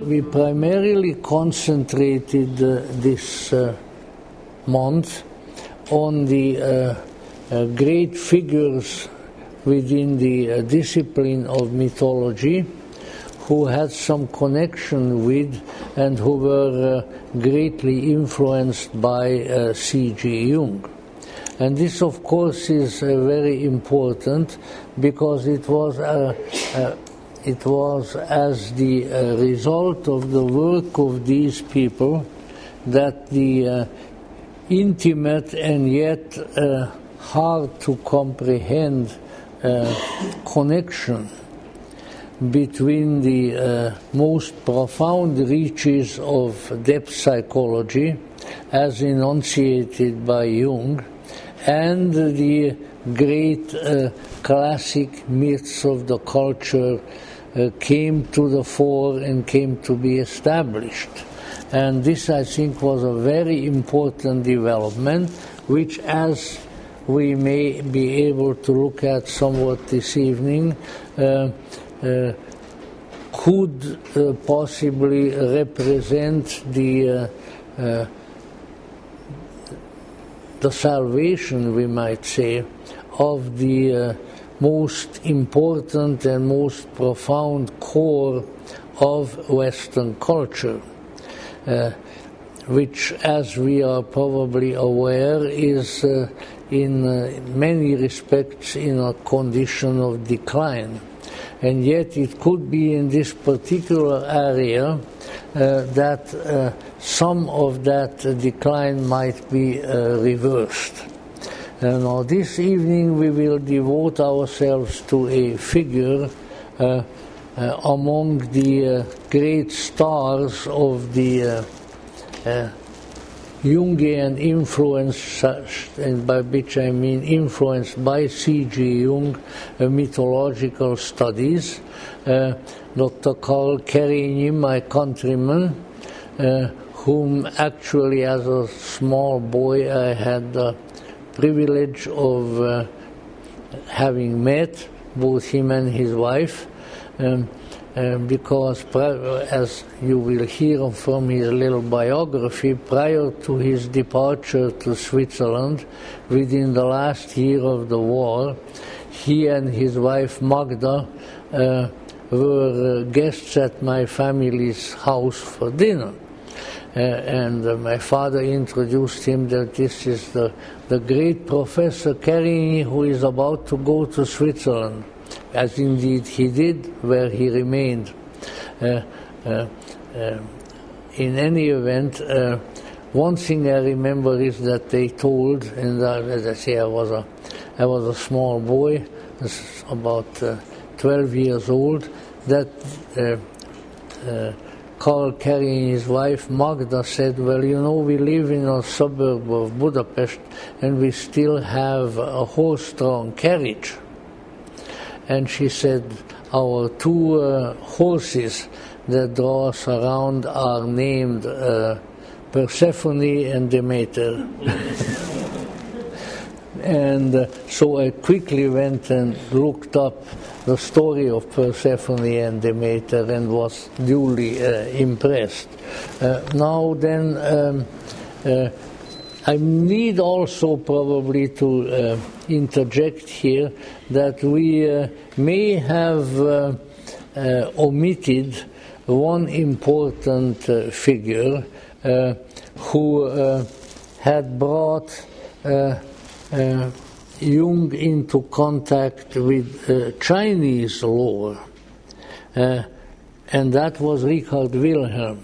we primarily concentrated this month on the great figures within the discipline of mythology who had some connection with and who were greatly influenced by C.G. Jung. And this, of course, is very important because it was as the result of the work of these people that the intimate and yet hard to comprehend connection between the most profound reaches of depth psychology as enunciated by Jung and the great classic myths of the culture came to the fore and came to be established. And this, I think, was a very important development, which, as we may be able to look at somewhat this evening, could possibly represent the salvation, we might say, of the most important and most profound core of Western culture, which, as we are probably aware, is in many respects in a condition of decline. And yet it could be in this particular area that some of that decline might be reversed. Now this evening we will devote ourselves to a figure among the great stars of the Jungian influence, and by which I mean influenced by C.G. Jung, mythological studies. Dr. Karl Kerenyi, my countryman, whom actually as a small boy I had the privilege of having met, both him and his wife, because as you will hear from his little biography, prior to his departure to Switzerland, within the last year of the war, he and his wife Magda were guests at my family's house for dinner. And my father introduced him that this is the great Professor Kerenyi who is about to go to Switzerland, as indeed he did, where he remained. In any event, one thing I remember is that they told, and as I say, I was a small boy, about 12 years old, that Karl Kerenyi's wife Magda said, well, you know, we live in a suburb of Budapest and we still have a horse-drawn carriage. And she said, our two horses that draw us around are named Persephone and Demeter. And so I quickly went and looked up the story of Persephone and Demeter and was duly impressed. Now then, I need also probably to interject here that we may have omitted one important figure who had brought Jung into contact with Chinese lore, and that was Richard Wilhelm,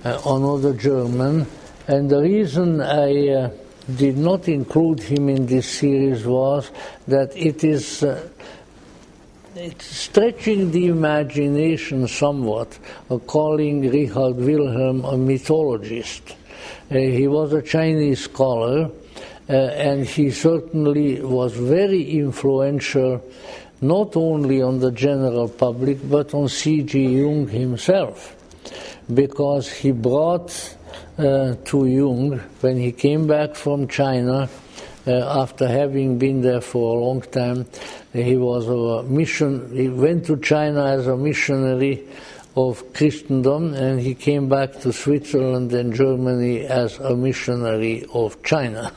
another German. And the reason I did not include him in this series was that it's stretching the imagination somewhat, calling Richard Wilhelm a mythologist. He was a Chinese scholar, and he certainly was very influential not only on the general public but on C.G. Jung himself, because he brought to Jung, when he came back from China, after having been there for a long time, he was a he went to China as a missionary of Christendom, and he came back to Switzerland and Germany as a missionary of China.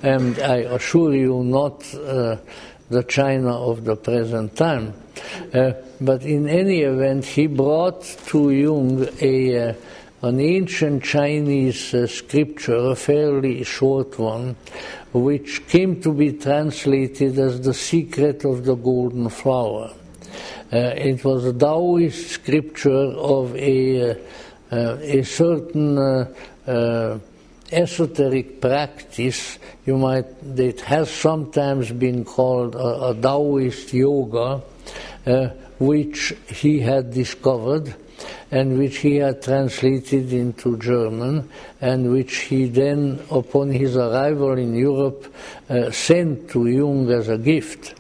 And I assure you, not the China of the present time. But in any event, he brought to Jung an ancient Chinese scripture, a fairly short one, which came to be translated as the secret of the golden flower. It was a Taoist scripture of a certain esoteric practice. It has sometimes been called a Taoist yoga, which he had discovered and which he had translated into German, and which he then, upon his arrival in Europe, sent to Jung as a gift.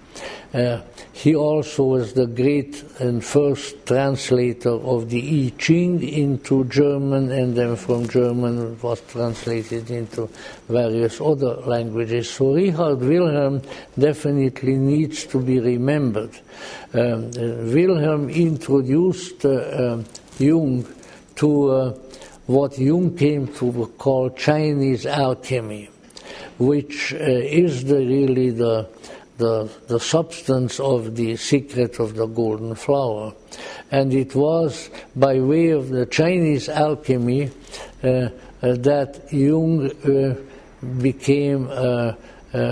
He also was the great and first translator of the I Ching into German, and then from German it was translated into various other languages. So Richard Wilhelm definitely needs to be remembered. Wilhelm introduced Jung to what Jung came to call Chinese alchemy, which is really the substance of the secret of the golden flower. And it was by way of the Chinese alchemy that Jung became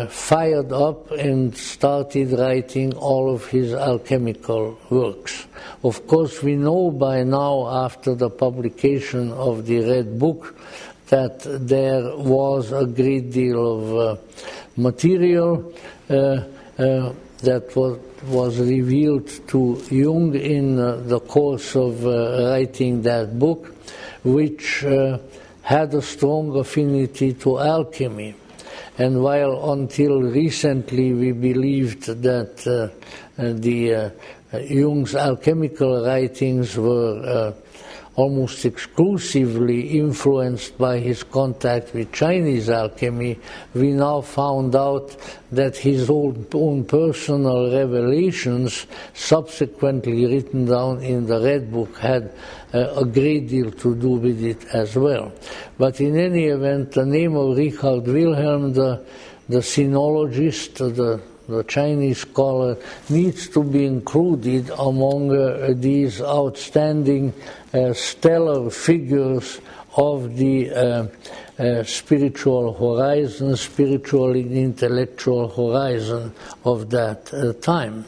fired up and started writing all of his alchemical works. Of course, we know by now, after the publication of the Red Book, that there was a great deal of material that was revealed to Jung in the course of writing that book, which had a strong affinity to alchemy. And while until recently we believed that Jung's alchemical writings were almost exclusively influenced by his contact with Chinese alchemy, we now found out that his own personal revelations, subsequently written down in the Red Book, had a great deal to do with it as well. But in any event, the name of Richard Wilhelm, the sinologist, the Chinese scholar, needs to be included among these outstanding stellar figures of the spiritual horizon, spiritual and intellectual horizon of that time.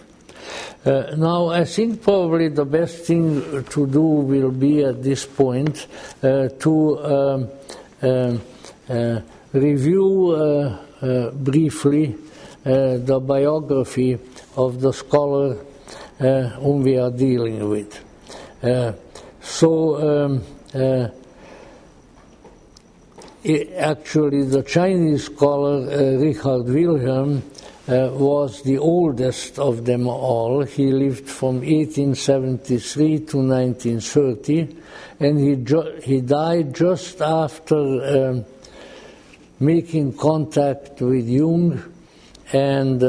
Now, I think probably the best thing to do will be at this point to review briefly the biography of the scholar whom we are dealing with. Actually, the Chinese scholar Richard Wilhelm was the oldest of them all. He lived from 1873 to 1930, and he died just after making contact with Jung and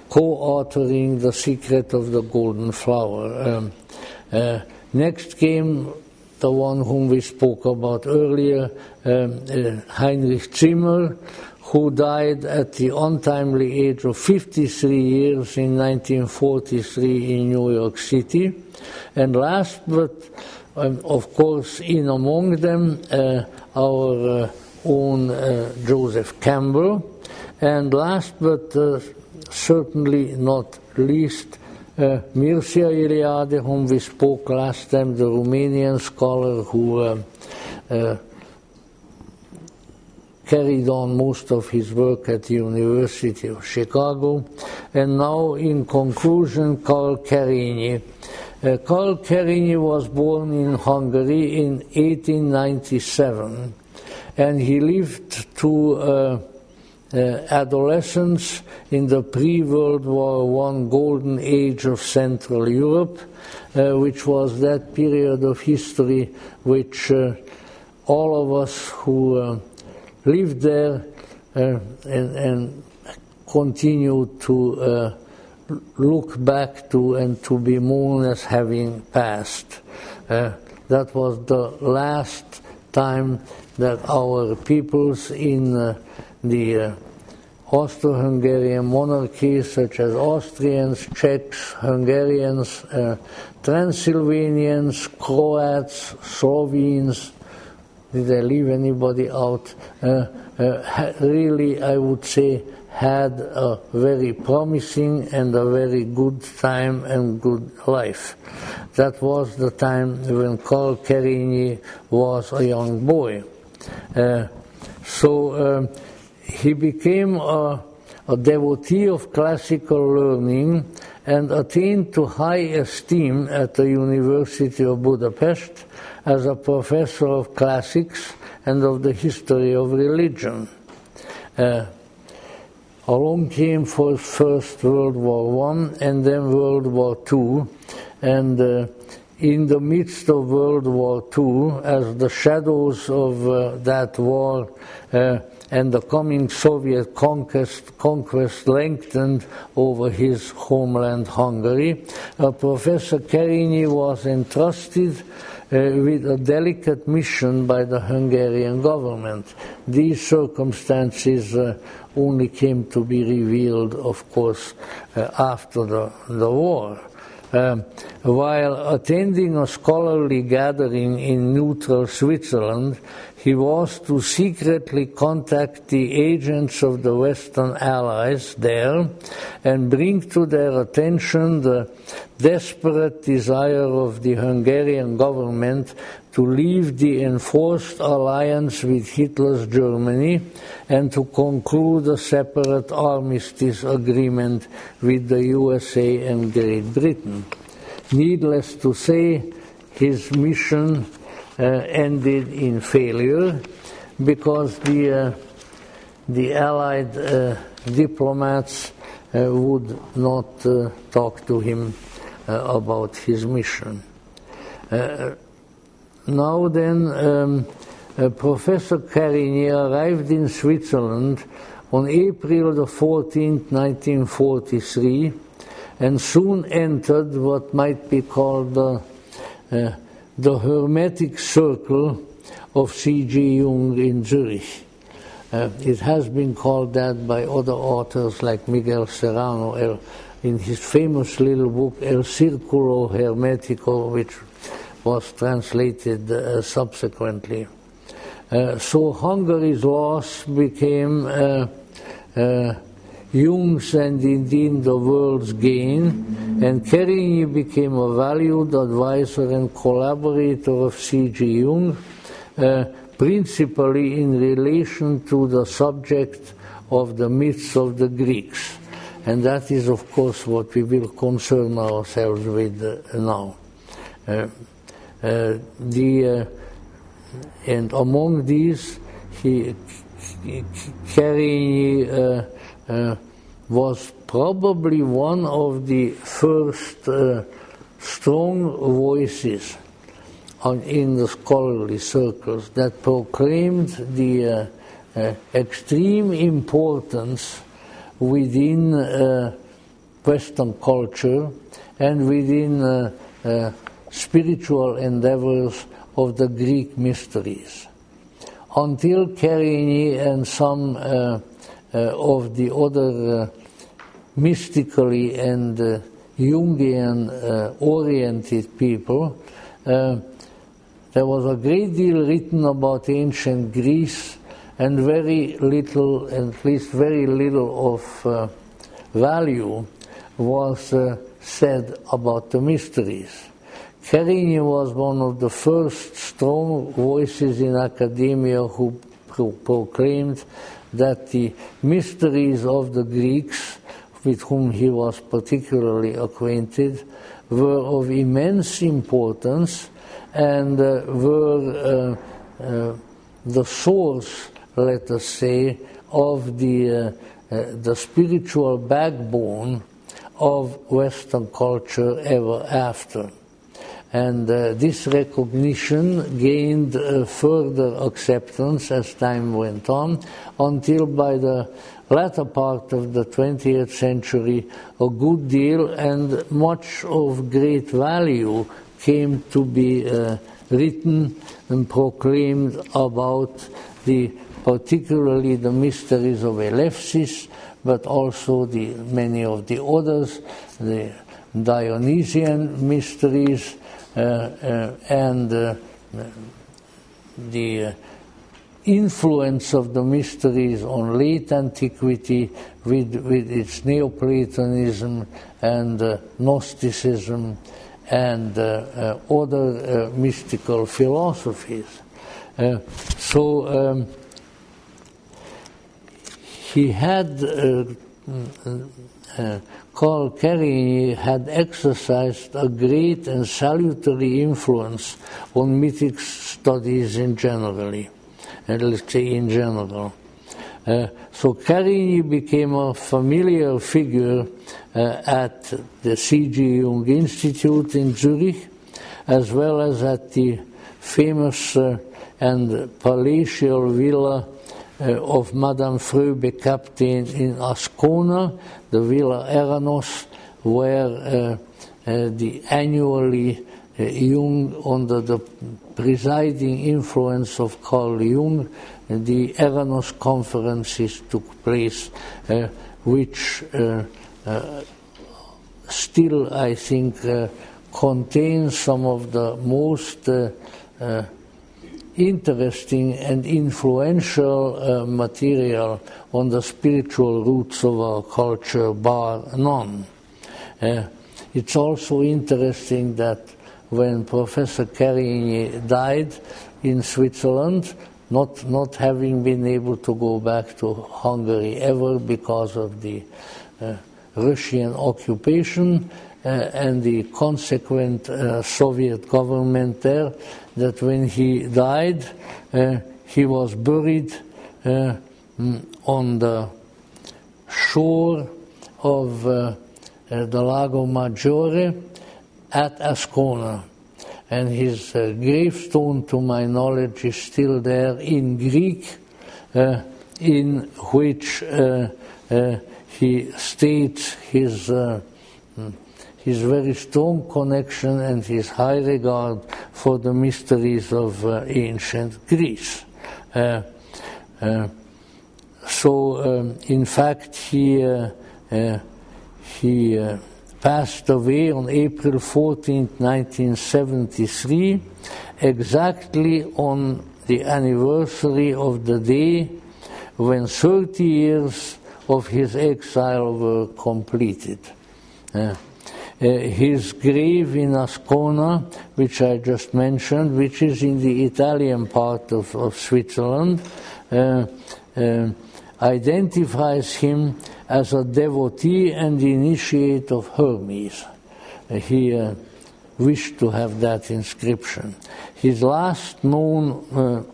co-authoring The Secret of the Golden Flower. Next came the one whom we spoke about earlier, Heinrich Zimmer, who died at the untimely age of 53 years in 1943 in New York City. And last but, of course, in among them, our own Joseph Campbell. And last but certainly not least, Mircea Eliade, whom we spoke last time, the Romanian scholar who carried on most of his work at the University of Chicago. And now, in conclusion, Karl Kerenyi. Karl Kerenyi was born in Hungary in 1897, and he lived to adolescence in the pre-World War I golden age of Central Europe, which was that period of history which all of us who lived there and continue to look back to and to be mourned as having passed. That was the last time that our peoples in the Austro-Hungarian monarchy, such as Austrians, Czechs, Hungarians, Transylvanians, Croats, Slovenes, did I leave anybody out? Really, I would say, had a very promising and a very good time and good life. That was the time when Karl Kerenyi was a young boy. So he became a devotee of classical learning and attained to high esteem at the University of Budapest as a professor of classics and of the history of religion. Along came first World War I and then World War II, and in the midst of World War II, as the shadows of that war and the coming Soviet conquest lengthened over his homeland Hungary, Professor Kerenyi was entrusted with a delicate mission by the Hungarian government. These circumstances only came to be revealed, of course, after the war. While attending a scholarly gathering in neutral Switzerland, he was to secretly contact the agents of the Western Allies there and bring to their attention the desperate desire of the Hungarian government to leave the enforced alliance with Hitler's Germany and to conclude a separate armistice agreement with the USA and Great Britain. Needless to say, his mission ended in failure because the Allied diplomats would not talk to him about his mission. Now then, Professor Kerenyi arrived in Switzerland on April the 14th, 1943, and soon entered what might be called the hermetic circle of C.G. Jung in Zurich. It has been called that by other authors like Miguel Serrano in his famous little book El Círculo Hermético, which was translated subsequently. So Hungary's loss became Jung's and indeed the world's gain, and Kerenyi became a valued advisor and collaborator of C.G. Jung, principally in relation to the subject of the myths of the Greeks. And that is, of course, what we will concern ourselves with now. And among these, Kerenyi was probably one of the first strong voices in the scholarly circles that proclaimed the extreme importance within Western culture and within spiritual endeavors of the Greek mysteries. Until Kerenyi and some of the other mystically and Jungian oriented people, there was a great deal written about ancient Greece and very little, at least very little of value was said about the mysteries. Kerenyi was one of the first strong voices in academia who proclaimed that the mysteries of the Greeks, with whom he was particularly acquainted, were of immense importance and were the source, let us say, of the spiritual backbone of Western culture ever after. And this recognition gained further acceptance as time went on, until by the latter part of the 20th century, a good deal and much of great value came to be written and proclaimed about particularly the mysteries of Eleusinian, but also many of the others, the Dionysian mysteries, and the influence of the mysteries on late antiquity with its Neoplatonism and Gnosticism and other mystical philosophies. So he had, Karl Kerenyi had exercised a great and salutary influence on mythic studies in generally. Let's say in general. So Kerenyi became a familiar figure at the C.G. Jung Institute in Zurich, as well as at the famous and palatial villa of Madame Fröbe Captain in Ascona, the Villa Eranos, where the annually Jung, under the presiding influence of Carl Jung, the Eranos conferences took place, which still, I think, contains some of the most interesting and influential material on the spiritual roots of our culture, bar none. It's also interesting that when Professor Kerenyi died in Switzerland, not having been able to go back to Hungary ever because of the Russian occupation and the consequent Soviet government there, that when he died, he was buried on the shore of the Lago Maggiore at Ascona. And his gravestone, to my knowledge, is still there in Greek, in which he states his very strong connection and his high regard for the mysteries of ancient Greece. So, in fact, he passed away on April 14, 1973, exactly on the anniversary of the day when 30 years of his exile were completed. His grave in Ascona, which I just mentioned, which is in the Italian part of Switzerland, identifies him as a devotee and initiate of Hermes. He wished to have that inscription. His last known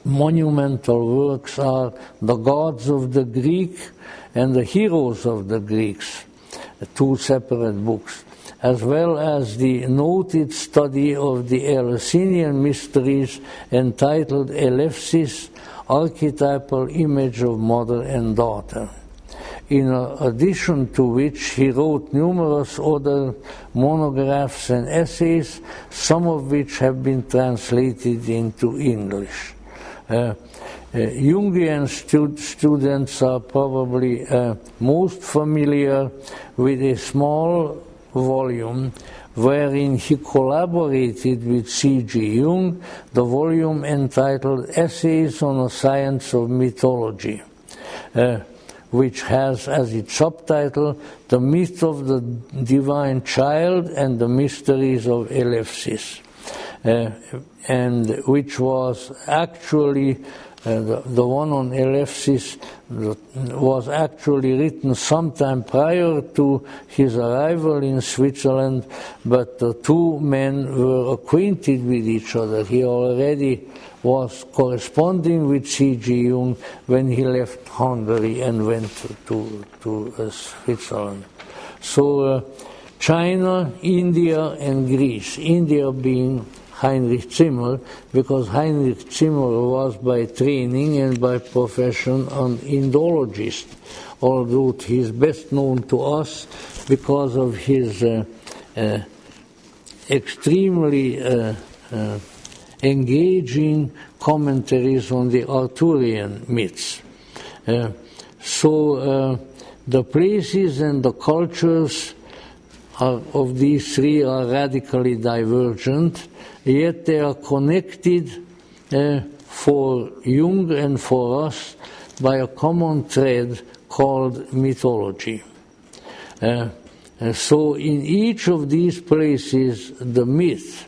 monumental works are The Gods of the Greek and The Heroes of the Greeks, two separate books, as well as the noted study of the Eleusinian Mysteries entitled Eleusinian, Archetypal Image of Mother and Daughter. In addition to which he wrote numerous other monographs and essays, some of which have been translated into English. Jungian students are probably most familiar with a small volume wherein he collaborated with C.G. Jung, the volume entitled Essays on the Science of Mythology, which has as its subtitle The Myth of the Divine Child and the Mysteries of Eleusinian, and which was actually the one on Eleusinian was actually written sometime prior to his arrival in Switzerland, but the two men were acquainted with each other. He already was corresponding with C.G. Jung when he left Hungary and went to Switzerland. So China, India and Greece, India being Heinrich Zimmer, because Heinrich Zimmer was by training and by profession an Indologist, although he is best known to us because of his extremely engaging commentaries on the Arthurian myths. So the places and the cultures of these three are radically divergent, yet they are connected for Jung and for us by a common thread called mythology. So in each of these places, the myth,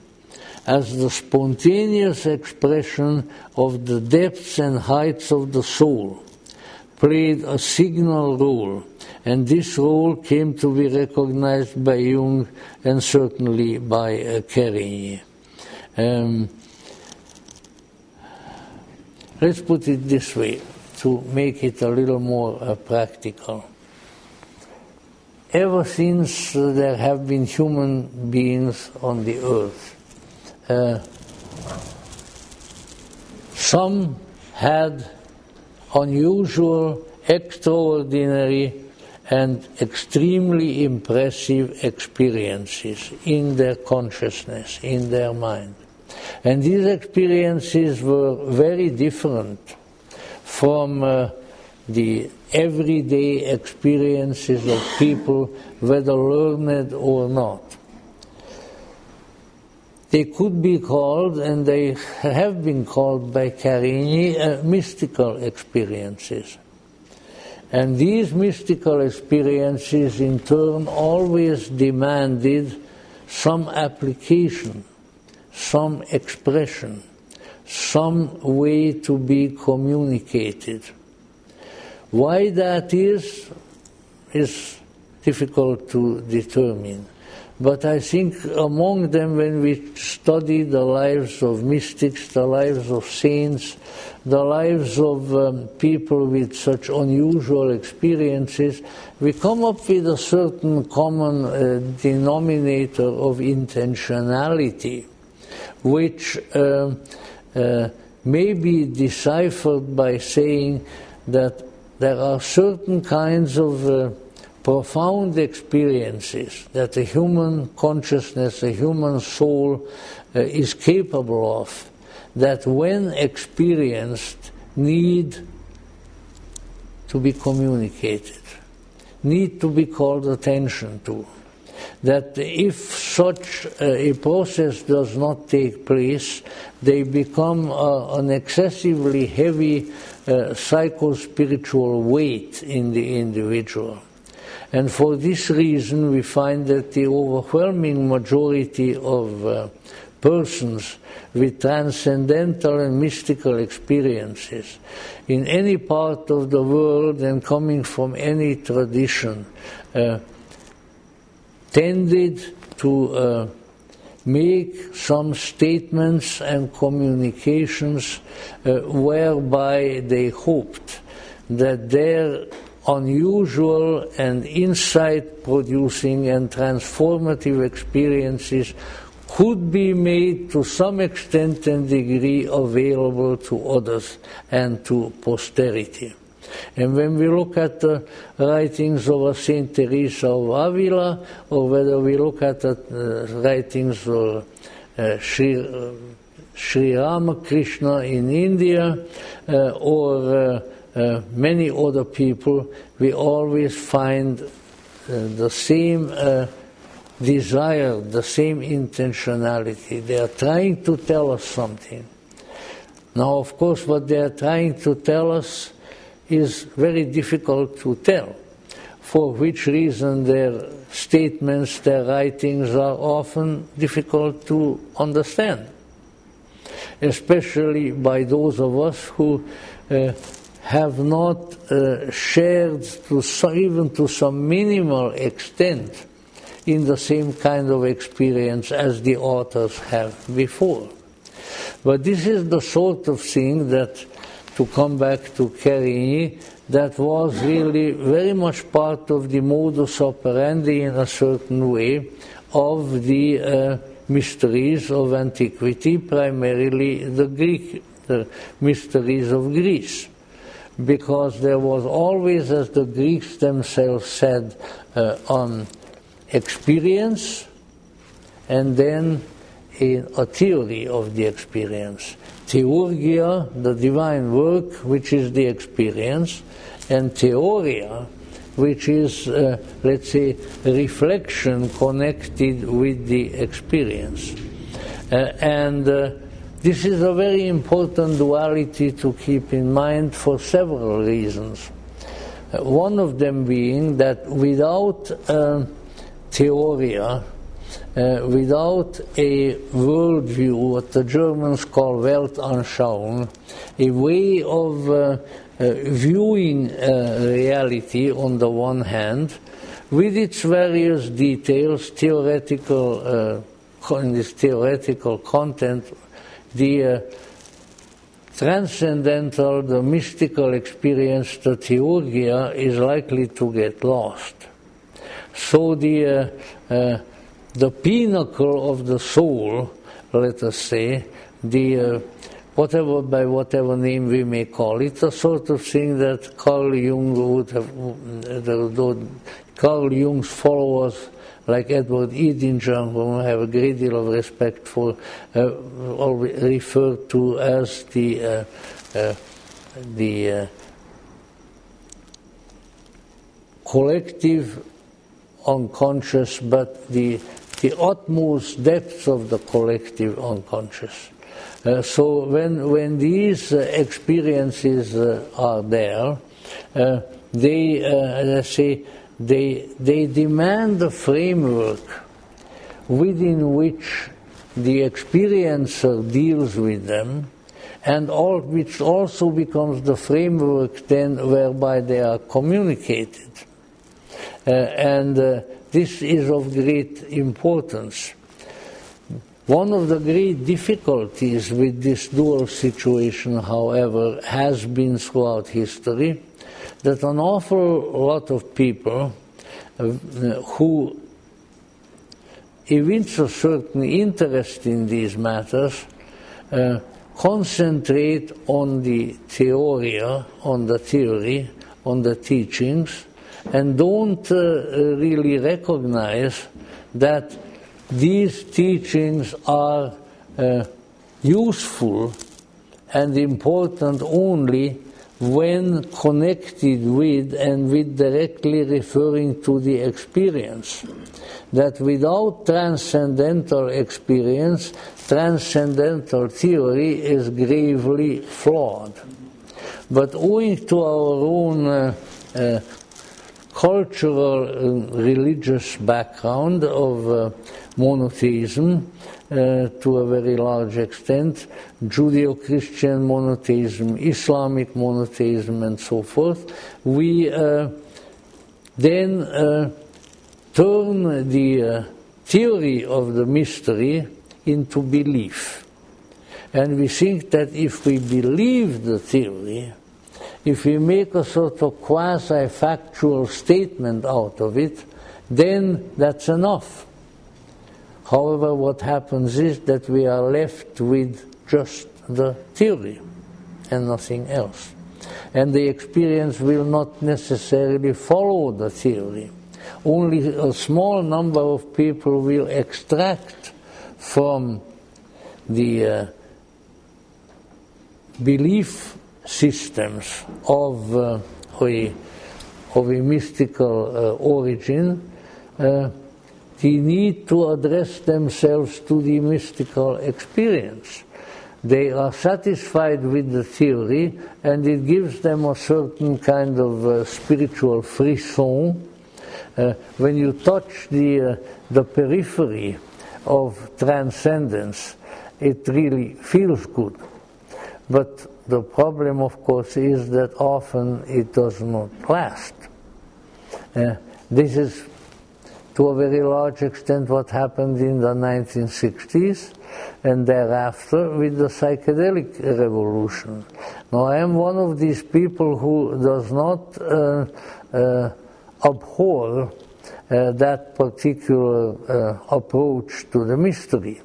as the spontaneous expression of the depths and heights of the soul, played a signal role, and this role came to be recognized by Jung and certainly by Kerenyi. Let's put it this way, to make it a little more practical. Ever since there have been human beings on the earth, some had unusual, extraordinary, and extremely impressive experiences in their consciousness, in their mind. And these experiences were very different from the everyday experiences of people, whether learned or not. They could be called, and they have been called by Kerenyi, mystical experiences. And these mystical experiences in turn always demanded some application, some expression, some way to be communicated. Why that is difficult to determine. But I think among them, when we study the lives of mystics, the lives of saints, the lives of people with such unusual experiences, we come up with a certain common denominator of intentionality, which may be deciphered by saying that there are certain kinds of profound experiences that a human consciousness, a human soul is capable of, that when experienced need to be communicated, need to be called attention to. That if such a process does not take place, they become an excessively heavy psycho-spiritual weight in the individual. And for this reason, we find that the overwhelming majority of persons with transcendental and mystical experiences in any part of the world and coming from any tradition tended to make some statements and communications whereby they hoped that their unusual and insight-producing and transformative experiences could be made to some extent and degree available to others and to posterity. And when we look at the writings of Saint Teresa of Avila, or whether we look at the writings of Sri Ramakrishna in India, or many other people, we always find the same desire, the same intentionality. They are trying to tell us something. Now, of course, what they are trying to tell us is very difficult to tell, for which reason their statements, their writings are often difficult to understand, especially by those of us who have not shared even to some minimal extent in the same kind of experience as the authors have before. But this is the sort of thing that, to come back to Kerenyi, that was really very much part of the modus operandi in a certain way of the mysteries of antiquity, primarily the mysteries of Greece. Because there was always, as the Greeks themselves said, on experience and then a theory of the experience. Theurgia, the divine work, which is the experience, and theoria, which is, let's say, reflection connected with the experience. This is a very important duality to keep in mind for several reasons. One of them being that without theoria, without a worldview, what the Germans call Weltanschauung, a way of viewing reality on the one hand, with its various details, theoretical, in this theoretical content, the transcendental, the mystical experience, the theurgia, is likely to get lost. So the pinnacle of the soul, let us say, the by whatever name we may call it, a sort of thing that Carl Jung would have, Carl Jung's followers like Edward Edinger, whom I have a great deal of respect for, referred to as the collective unconscious, but the utmost depths of the collective unconscious. So when these experiences are there, they, as I say, they demand a framework within which the experiencer deals with them, and which also becomes the framework then whereby they are communicated. This is of great importance. One of the great difficulties with this dual situation, however, has been throughout history that an awful lot of people who evince a certain interest in these matters concentrate on the theoria, on the theory, on the teachings, and don't really recognize that these teachings are useful and important only when connected with and with directly referring to the experience. That without transcendental experience, transcendental theory is gravely flawed. But owing to our own cultural religious background of monotheism, to a very large extent, Judeo-Christian monotheism, Islamic monotheism, and so forth, we then turn the theory of the mystery into belief. And we think that if we believe the theory, if we make a sort of quasi-factual statement out of it, then that's enough. However, what happens is that we are left with just the theory and nothing else. And the experience will not necessarily follow the theory. Only a small number of people will extract from the belief systems of a mystical origin the need to address themselves to the mystical experience. They are satisfied with the theory, and it gives them a certain kind of spiritual frisson. When you touch the periphery of transcendence, it really feels good. But the problem, of course, is that often it does not last. This is, to a very large extent, what happened in the 1960s and thereafter with the psychedelic revolution. Now, I am one of these people who does not abhor that particular approach to the mystery.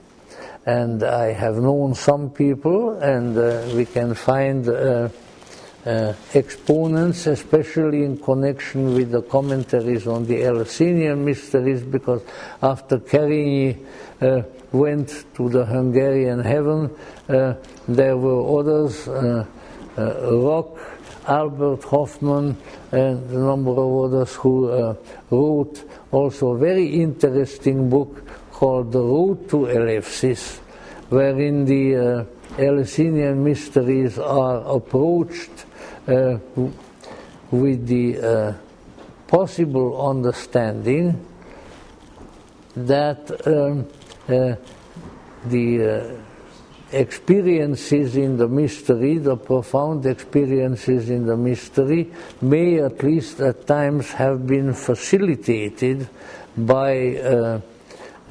And I have known some people, and we can find exponents, especially in connection with the commentaries on the Eleusinian Mysteries, because after Kerenyi went to the Hungarian heaven, there were others, Rock, Albert Hoffman, and a number of others who wrote also a very interesting book called The Road to Eleusis, wherein the Eleusinian Mysteries are approached with the possible understanding that the experiences in the mystery, the profound experiences in the mystery, may at least at times have been facilitated by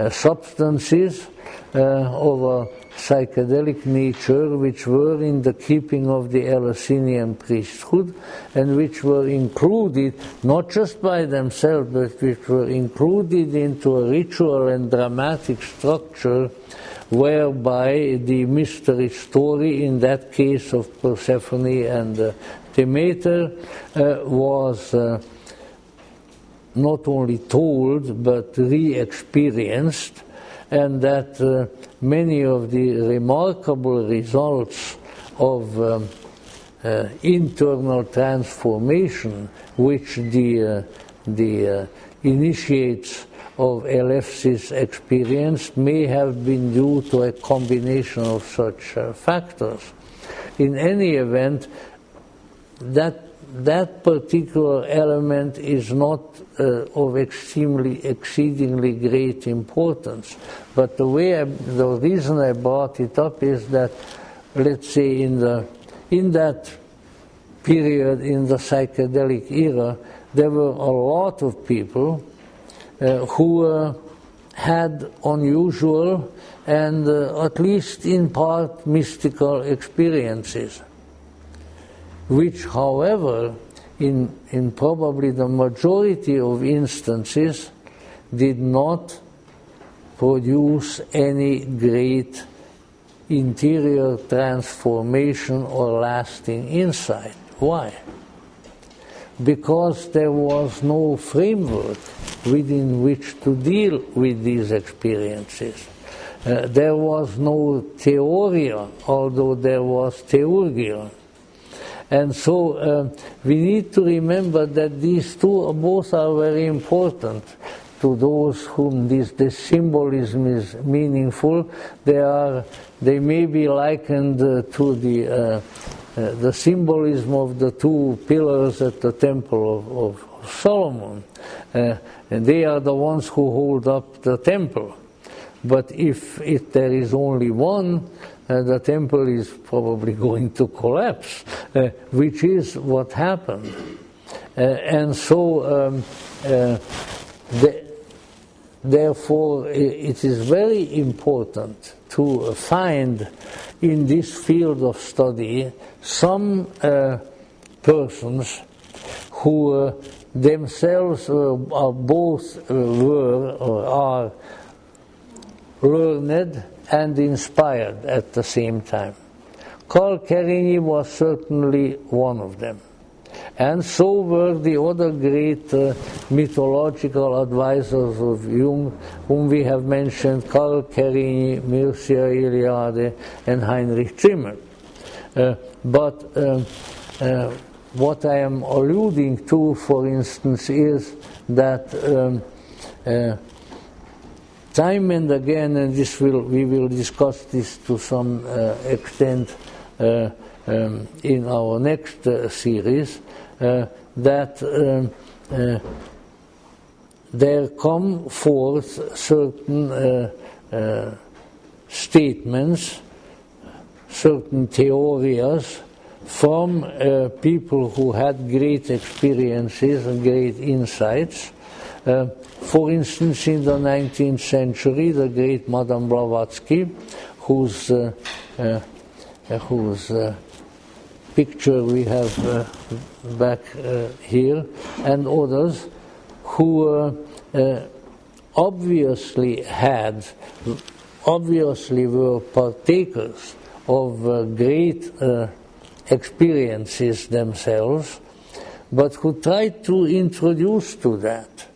substances of a psychedelic nature which were in the keeping of the Eleusinian priesthood and which were included not just by themselves but which were included into a ritual and dramatic structure whereby the mystery story, in that case of Persephone and Demeter, was not only told but re-experienced, and that many of the remarkable results of internal transformation which the initiates of Eleusis experienced may have been due to a combination of such factors. In any event, that particular element is not of exceedingly great importance. But the reason I brought it up is that, let's say, in that period, in the psychedelic era, there were a lot of people who had unusual and at least in part mystical experiences, which, however, in probably the majority of instances, did not produce any great interior transformation or lasting insight. Why? Because there was no framework within which to deal with these experiences. There was no theoria, although there was theurgia. And so we need to remember that these two both are very important to those whom this symbolism is meaningful. They may be likened to the symbolism of the two pillars at the Temple of Solomon. And they are the ones who hold up the temple. But if there is only one, the temple is probably going to collapse, which is what happened. And so, therefore, it is very important to find in this field of study some persons who themselves are both or are learned and inspired at the same time. Karl Kerenyi was certainly one of them. And so were the other great mythological advisors of Jung, whom we have mentioned, Karl Kerenyi, Mircea Eliade, and Heinrich Zimmer. But what I am alluding to, for instance, is that time and again, and we will discuss this to some extent in our next series, that there come forth certain statements, certain theories from people who had great experiences and great insights. For instance, in the 19th century, the great Madame Blavatsky, whose picture we have back here, and others who obviously were partakers of great experiences themselves, but who tried to introduce to that.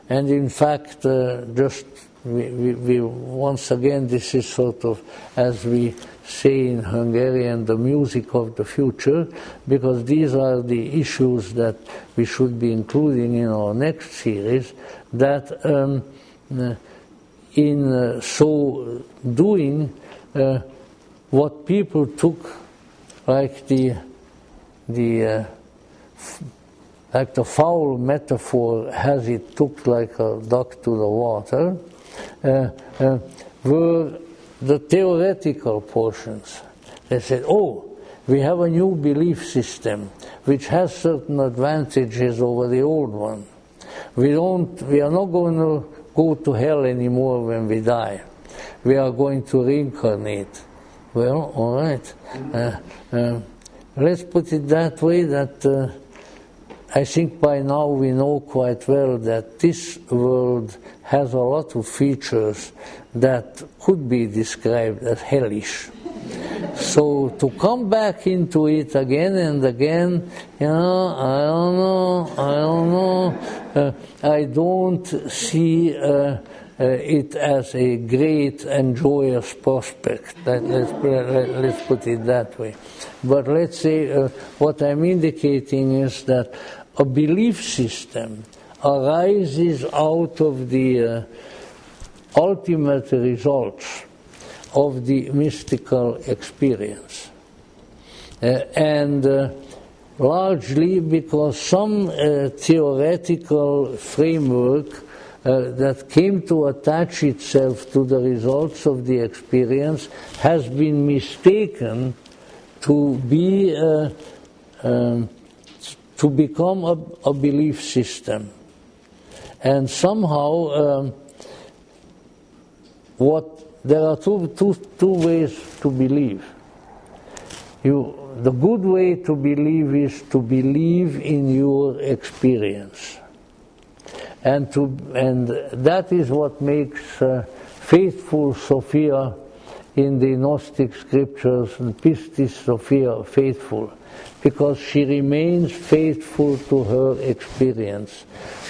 And in fact, we once again, this is sort of, as we say in Hungarian, the music of the future, because these are the issues that we should be including in our next series, that in so doing, what people took, like the foul metaphor has it, took like a duck to the water, were the theoretical portions. They said, oh, we have a new belief system which has certain advantages over the old one. We are not going to go to hell anymore when we die. We are going to reincarnate. Well, all right. Let's put it that way, that I think by now we know quite well that this world has a lot of features that could be described as hellish. So to come back into it again and again, I don't know, I don't see it as a great and joyous prospect. Let's put it that way. But let's say what I'm indicating is that a belief system arises out of the ultimate results of the mystical experience. And largely because some theoretical framework that came to attach itself to the results of the experience has been mistaken to be to become a belief system. And somehow there are two ways to believe. The good way to believe is to believe in your experience. And that is what makes faithful Sophia in the Gnostic scriptures and Pistis Sophia faithful, because she remains faithful to her experience.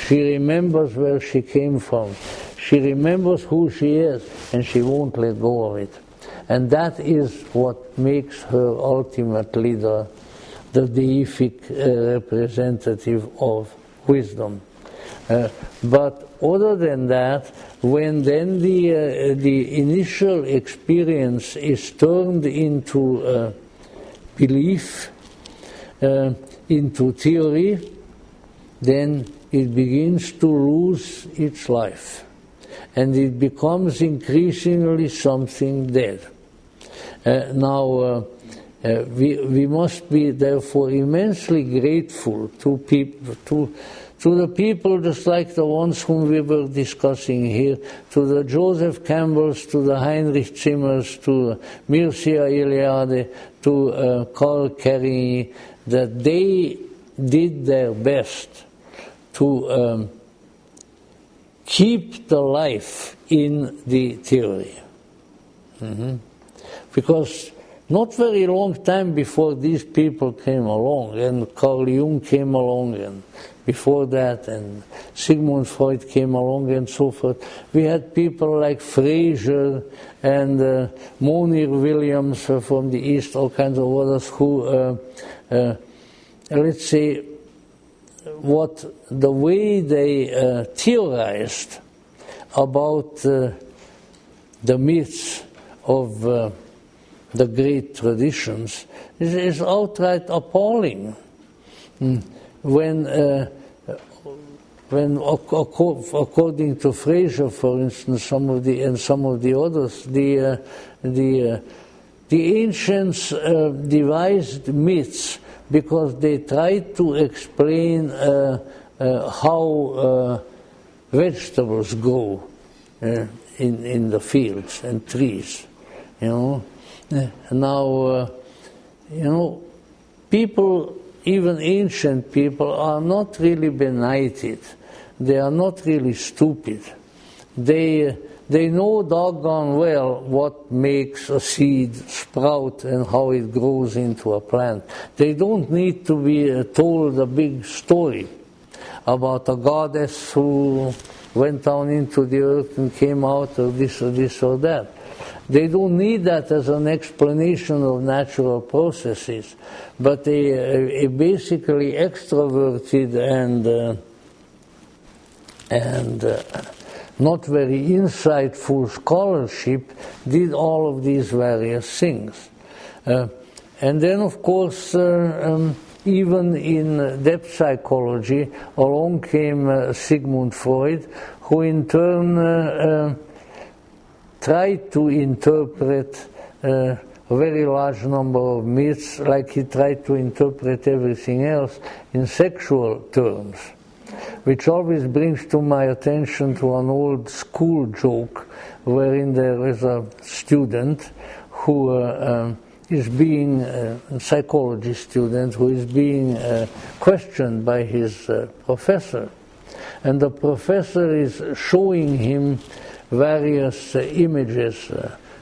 She remembers where she came from. She remembers who she is, and she won't let go of it. And that is what makes her ultimately the deific representative of wisdom. But other than that, when then the initial experience is turned into belief, into theory, then it begins to lose its life. And it becomes increasingly something dead. We must be therefore immensely grateful to people, to the people just like the ones whom we were discussing here, to the Joseph Campbells, to the Heinrich Zimmers, to Mircea Eliade, to Karl Kerenyi, that they did their best to keep the life in the theory. Because not very long time before these people came along, and Carl Jung came along, and before that, and Sigmund Freud came along, and so forth, we had people like Fraser and Monier Williams from the East, all kinds of others who, let's say, the way they theorized about the myths of the great traditions is outright appalling. When according to Fraser, for instance, some of the others, the ancients devised myths because they tried to explain how vegetables grow in the fields and trees, Now, people, even ancient people, are not really benighted they are not really stupid. They know doggone well what makes a seed sprout and how it grows into a plant. They don't need to be told a big story about a goddess who went down into the earth and came out of this or that. They don't need that as an explanation of natural processes, but a basically extroverted and not very insightful scholarship did all of these various things. And then, of course, even in depth psychology, along came Sigmund Freud, who in turn tried to interpret a very large number of myths, like he tried to interpret everything else, in sexual terms, which always brings to my attention to an old school joke wherein there is a student who is being, a psychology student, who is being questioned by his professor. And the professor is showing him various images,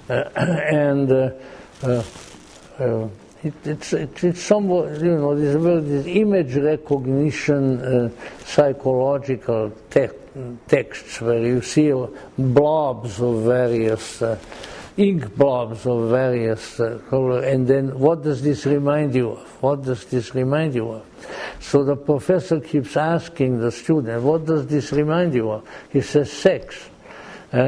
and it's somewhat, you know, this image recognition psychological texts where you see blobs of various, ink blobs of various color, and then what does this remind you of? What does this remind you of? So the professor keeps asking the student, what does this remind you of? He says, sex.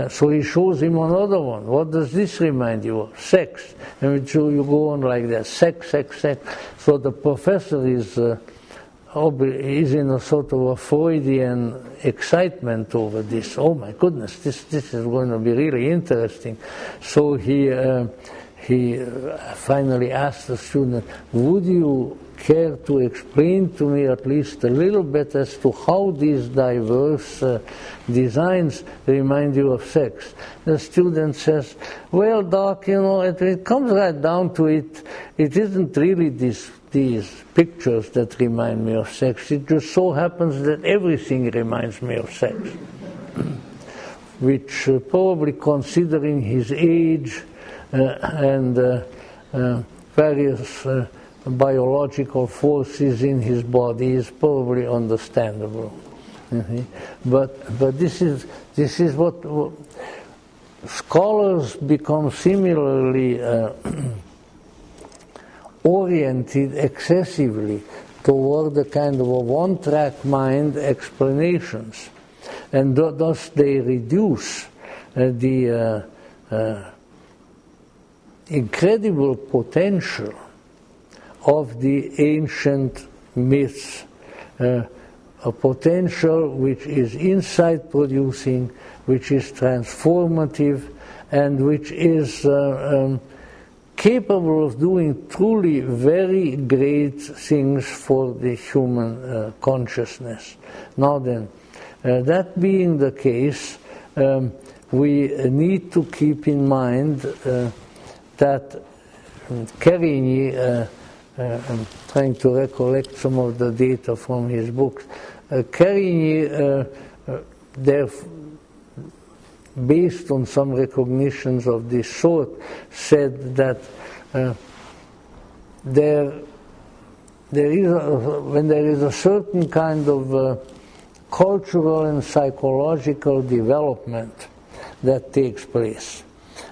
So he shows him another one. What does this remind you of? Sex. And so you go on like that. Sex, sex, sex. So the professor is in a sort of a Freudian excitement over this. Oh my goodness, this is going to be really interesting. So he finally asked the student, would you care to explain to me at least a little bit as to how these diverse designs remind you of sex? The student says, well, Doc, you know, it comes right down to it. It isn't really these pictures that remind me of sex. It just so happens that everything reminds me of sex. Which probably, considering his age and various biological forces in his body, is probably understandable. But this is what scholars become similarly oriented excessively toward the kind of a one-track mind explanations, and thus they reduce the incredible potential of the ancient myths, a potential which is insight-producing, which is transformative, and which is capable of doing truly very great things for the human consciousness. Now then, that being the case, we need to keep in mind that Kerenyi, I'm trying to recollect some of the data from his books. Kerenyi, based on some recognitions of this sort, said that when there is a certain kind of cultural and psychological development that takes place,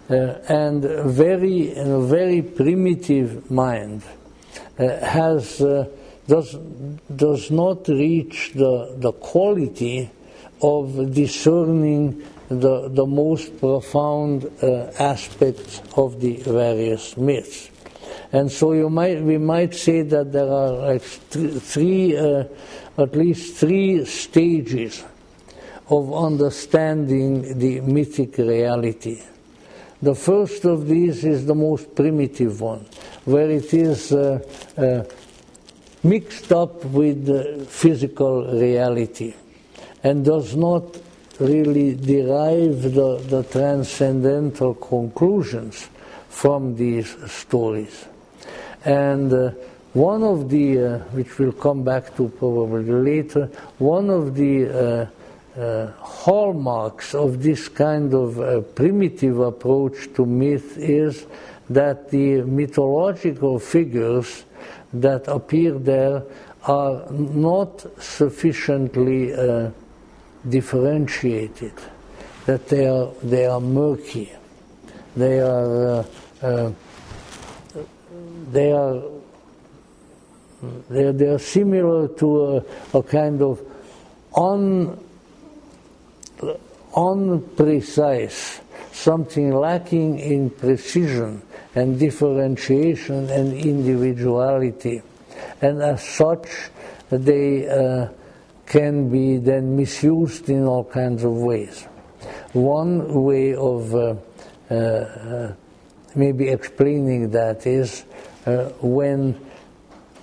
and a very primitive mind does not reach the quality of discerning the most profound aspects of the various myths. And so we might say that there are like at least three stages of understanding the mythic reality. The first of these is the most primitive one, where it is mixed up with physical reality and does not really derive the transcendental conclusions from these stories. And one of the, which we'll come back to probably later, one of the hallmarks of this kind of primitive approach to myth is that the mythological figures that appear there are not sufficiently differentiated, that they are murky, they are similar to a kind of unprecise, something lacking in precision and differentiation and individuality. And as such, they can be then misused in all kinds of ways. One way of maybe explaining that is when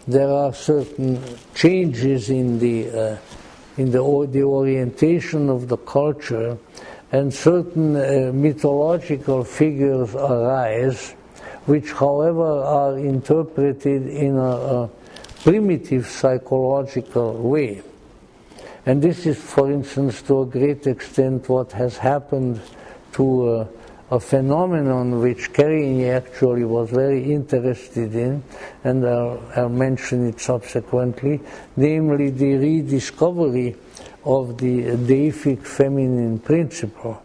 there are certain changes in the orientation of the culture, and certain mythological figures arise, which, however, are interpreted in a primitive psychological way. And this is, for instance, to a great extent what has happened to a phenomenon which Kerenyi actually was very interested in, and I'll mention it subsequently, namely the rediscovery of the deific feminine principle.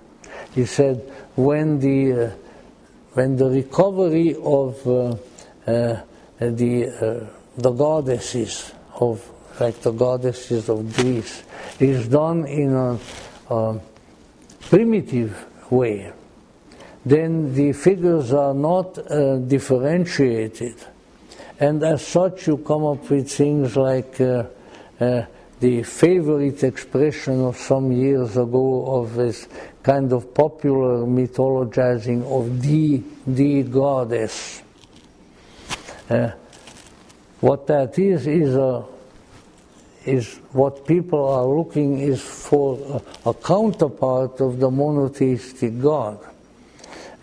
He said when the recovery of the goddesses of, like the goddesses of Greece, is done in a primitive way, then the figures are not differentiated, and as such you come up with things like the favorite expression of some years ago of this kind of popular mythologizing of the goddess. What that is what people are looking is for a counterpart of the monotheistic God.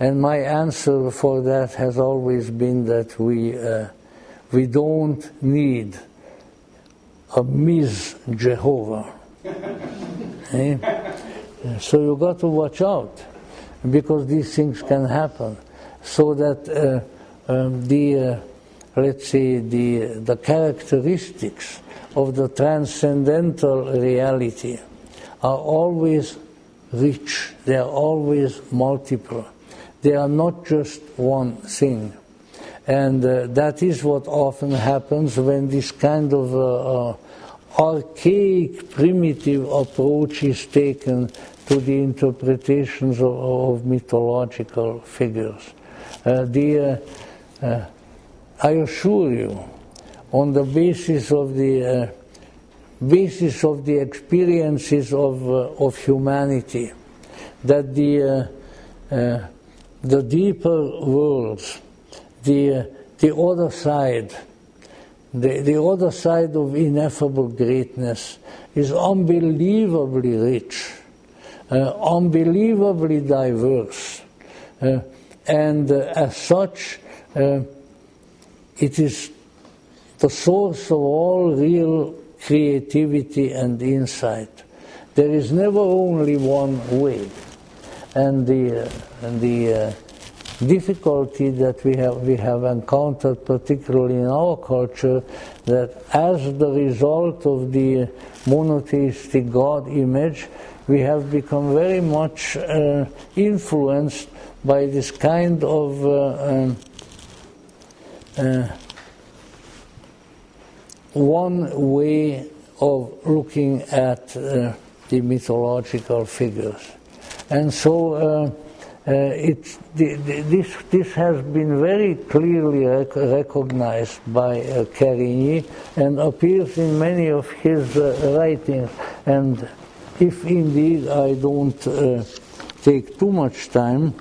And my answer for that has always been that we don't need a Ms. Jehovah. So you got to watch out, because these things can happen. So that let's say the characteristics of the transcendental reality are always rich, they are always multiple. They are not just one thing. And that is what often happens when this kind of archaic, primitive approach is taken to the interpretations of mythological figures. I assure you, on the basis of the experiences of humanity, that the deeper worlds, the other side, the other side of ineffable greatness is unbelievably rich, unbelievably diverse, and as such, it is the source of all real creativity and insight. There is never only one way, and the difficulty that we have encountered, particularly in our culture, that as the result of the monotheistic God image, we have become very much influenced by this kind of one way of looking at the mythological figures. And so this has been very clearly recognized by Kerenyi and appears in many of his writings. And if indeed I don't take too much time,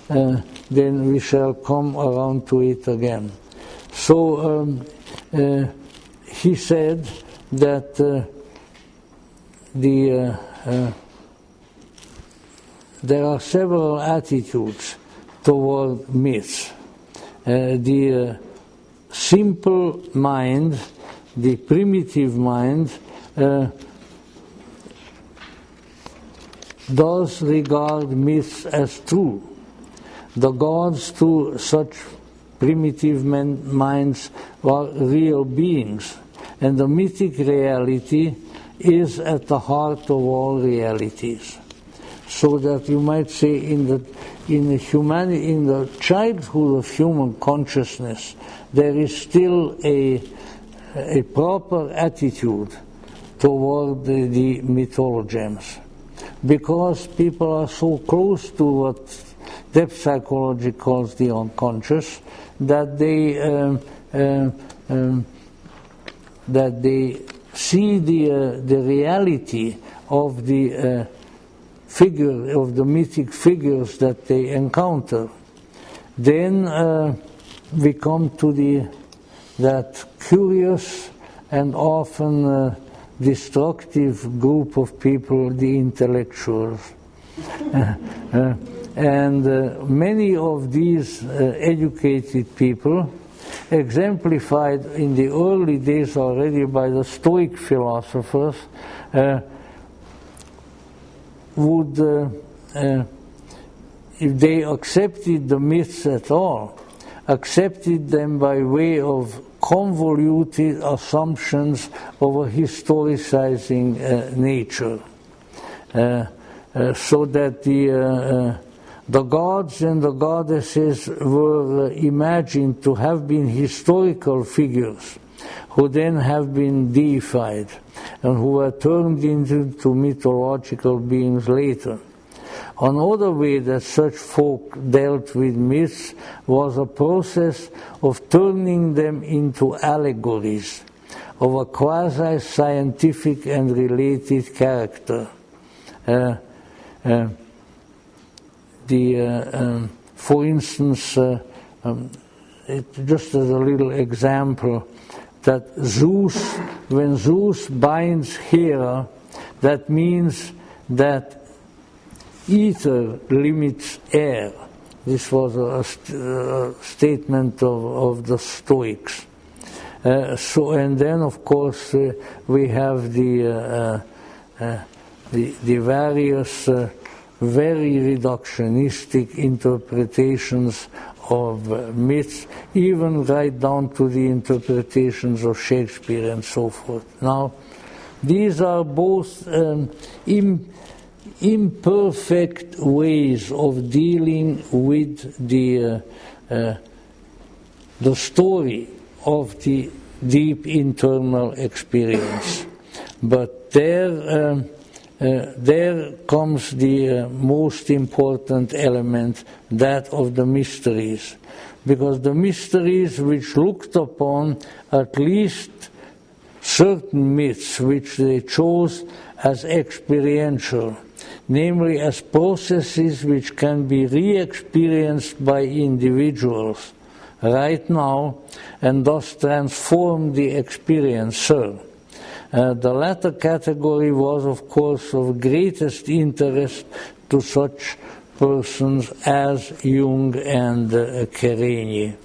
then we shall come around to it again. So he said that there are several attitudes toward myths. The simple mind, the primitive mind, does regard myths as true. The gods to such primitive minds were real beings, and the mythic reality is at the heart of all realities. So that you might say in the childhood of human consciousness, there is still a proper attitude toward the mythologems, because people are so close to what depth psychology calls the unconscious, that they see the reality of the mythic figures that they encounter. Then we come to that curious and often destructive group of people, the intellectuals. And many of these educated people, exemplified in the early days already by the Stoic philosophers, would, if they accepted the myths at all, accepted them by way of convoluted assumptions of a historicizing nature, so that the gods and the goddesses were imagined to have been historical figures who then have been deified and who were turned into mythological beings later. Another way that such folk dealt with myths was a process of turning them into allegories of a quasi-scientific and related character. For instance, just as a little example, that when Zeus binds Hera, that means that ether limits air. This was a statement of the Stoics. And then, of course, we have the various very reductionistic interpretations of myths, even right down to the interpretations of Shakespeare and so forth. Now, these are both imperfect ways of dealing with the story of the deep internal experience. But there comes the most important element, that of the mysteries. Because the mysteries which looked upon at least certain myths which they chose as experiential, namely as processes which can be re-experienced by individuals right now and thus transform the experiencer. The latter category was, of course, of greatest interest to such persons as Jung and Kerenyi.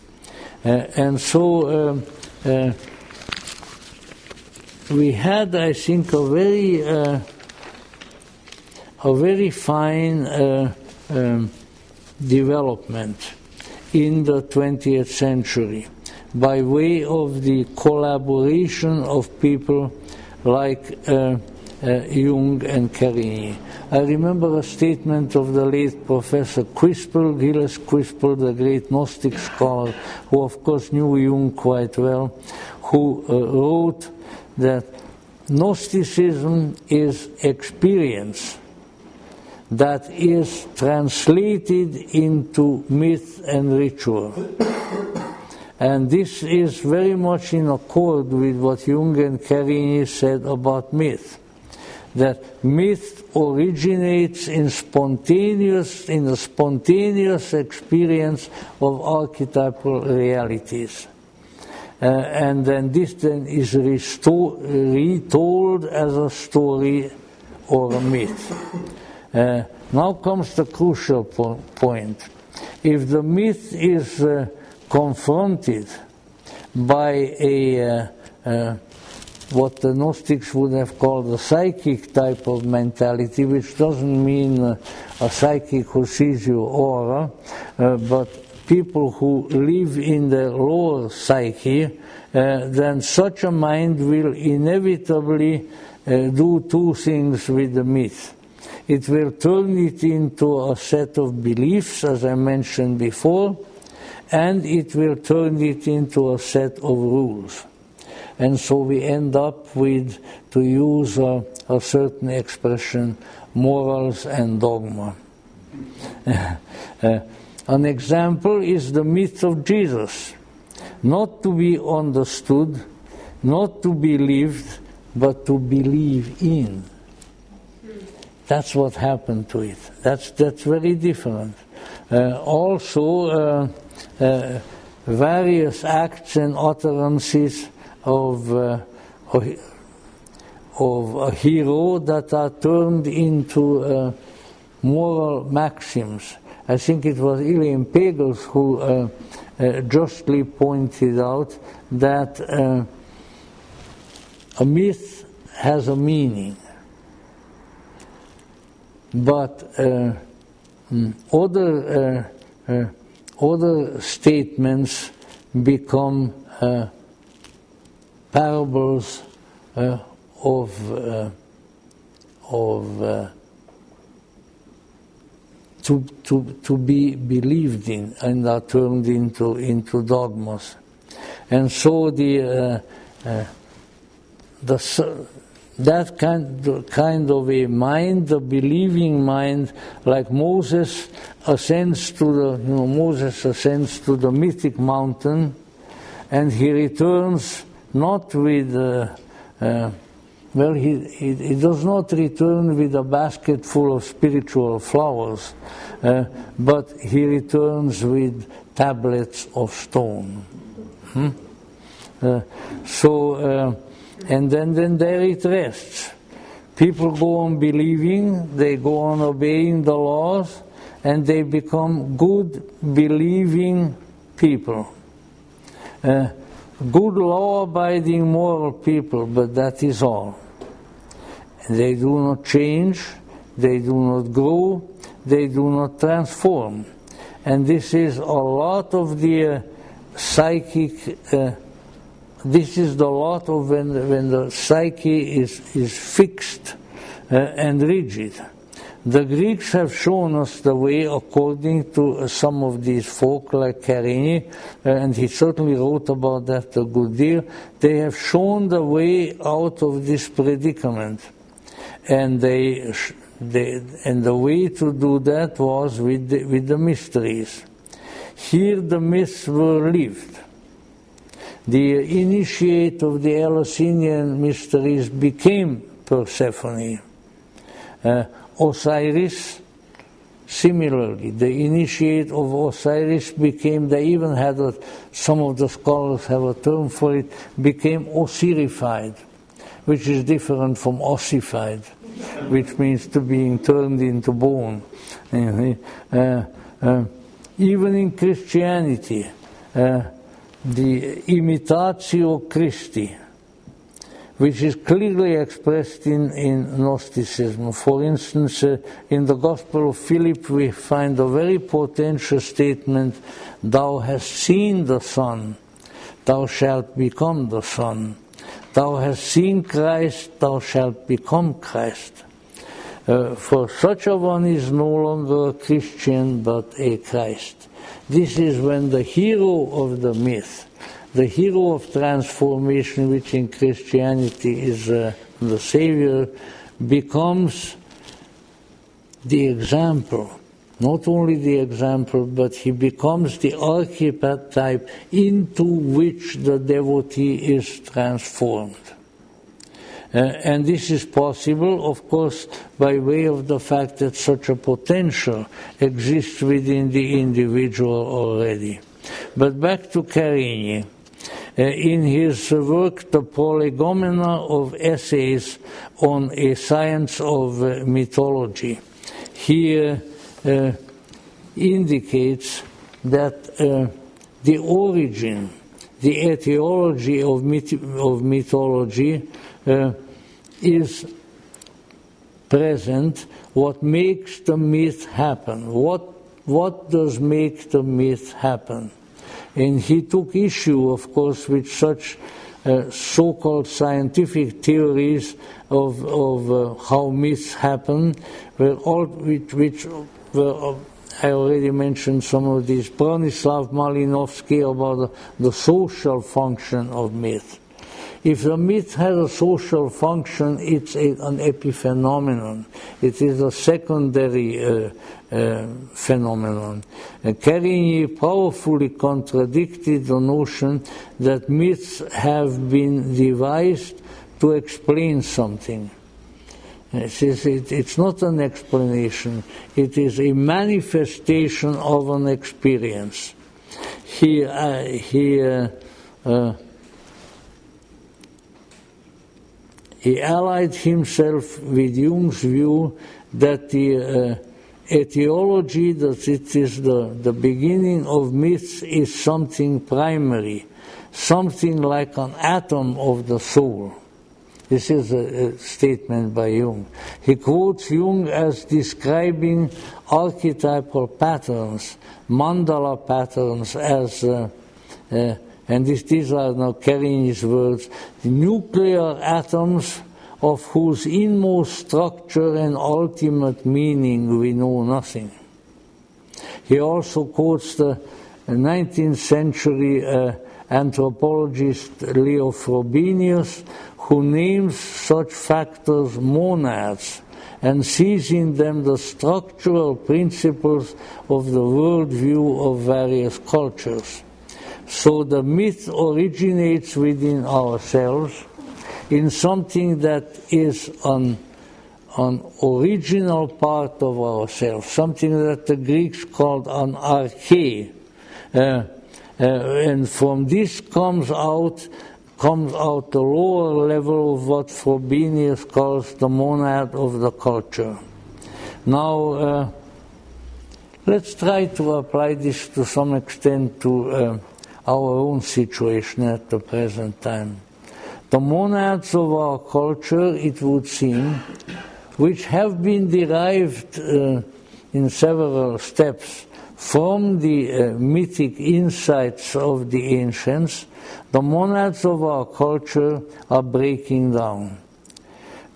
And so we had, I think, a very fine development in the 20th century by way of the collaboration of people like Jung and Kerenyi. I remember a statement of the late Professor Quispel, Gilles Quispel, the great Gnostic scholar, who of course knew Jung quite well, who wrote that Gnosticism is experience that is translated into myth and ritual. And this is very much in accord with what Jung and Kerenyi said about myth, that myth originates in a spontaneous experience of archetypal realities. And then this then is retold as a story or a myth. Now comes the crucial point. If the myth is confronted by a what the Gnostics would have called a psychic type of mentality, which doesn't mean a psychic who sees your aura, but people who live in the lower psyche, then such a mind will inevitably do two things with the myth. It will turn it into a set of beliefs, as I mentioned before, and it will turn it into a set of rules. And so we end up with, to use a certain expression, morals and dogma. An example is the myth of Jesus. Not to be understood, not to be lived, but to believe in. That's what happened to it. That's very different. Also, various acts and utterances of a hero that are turned into moral maxims. I think it was Ilian Pagels who justly pointed out that a myth has a meaning, but other statements become parables to be believed in and are turned into dogmas. And so that kind of a mind, the believing mind, like Moses ascends to the mythic mountain, and he returns not with he does not return with a basket full of spiritual flowers, but he returns with tablets of stone. And then there it rests. People go on believing, they go on obeying the laws, and they become good believing people. Good law-abiding moral people, but that is all. They do not change, they do not grow, they do not transform. And this is a lot of the psychic, this is the lot of when the psyche is fixed and rigid. The Greeks have shown us the way, according to some of these folk like Kerenyi, and he certainly wrote about that a good deal. They have shown the way out of this predicament, and the way to do that was with the mysteries. Here the myths were lived. The initiate of the Eleusinian Mysteries became Persephone. Osiris, similarly, the initiate of Osiris became, they even had some of the scholars have a term for it, became Osirified, which is different from ossified, which means to being turned into bone. Even in Christianity, the imitatio Christi, which is clearly expressed in Gnosticism. For instance, in the Gospel of Philip we find a very potential statement, "Thou hast seen the Son, thou shalt become the Son. Thou hast seen Christ, thou shalt become Christ." For such a one is no longer a Christian but a Christ. This is when the hero of the myth, the hero of transformation, which in Christianity is the Savior, becomes the example. Not only the example, but he becomes the archetype into which the devotee is transformed. And this is possible, of course, by way of the fact that such a potential exists within the individual already. But back to Kerenyi. In his work, The Prolegomena of Essays on a Science of Mythology, he indicates that the origin, the etiology of mythology is present, what makes the myth happen. What does make the myth happen? And he took issue, of course, with such so-called scientific theories of how myths happen, which were, I already mentioned some of these, Bronislaw Malinowski about the social function of myth. If the myth has a social function, it's an epiphenomenon. It is a secondary phenomenon. Kerenyi powerfully contradicted the notion that myths have been devised to explain something. It's not an explanation, it is a manifestation of an experience. He allied himself with Jung's view that the etiology, that it is the beginning of myths, is something primary, something like an atom of the soul. This is a statement by Jung. He quotes Jung as describing archetypal patterns, mandala patterns, as and these are now Kerenyi's words, the nuclear atoms of whose inmost structure and ultimate meaning we know nothing. He also quotes the 19th century anthropologist Leo Frobenius, who names such factors monads and sees in them the structural principles of the worldview of various cultures. So the myth originates within ourselves in something that is an original part of ourselves, something that the Greeks called an arche. And from this comes out the lower level of what Frobenius calls the monad of the culture. Now, let's try to apply this to some extent to our own situation at the present time. The monads of our culture, it would seem, which have been derived in several steps from the mythic insights of the ancients, the monads of our culture are breaking down.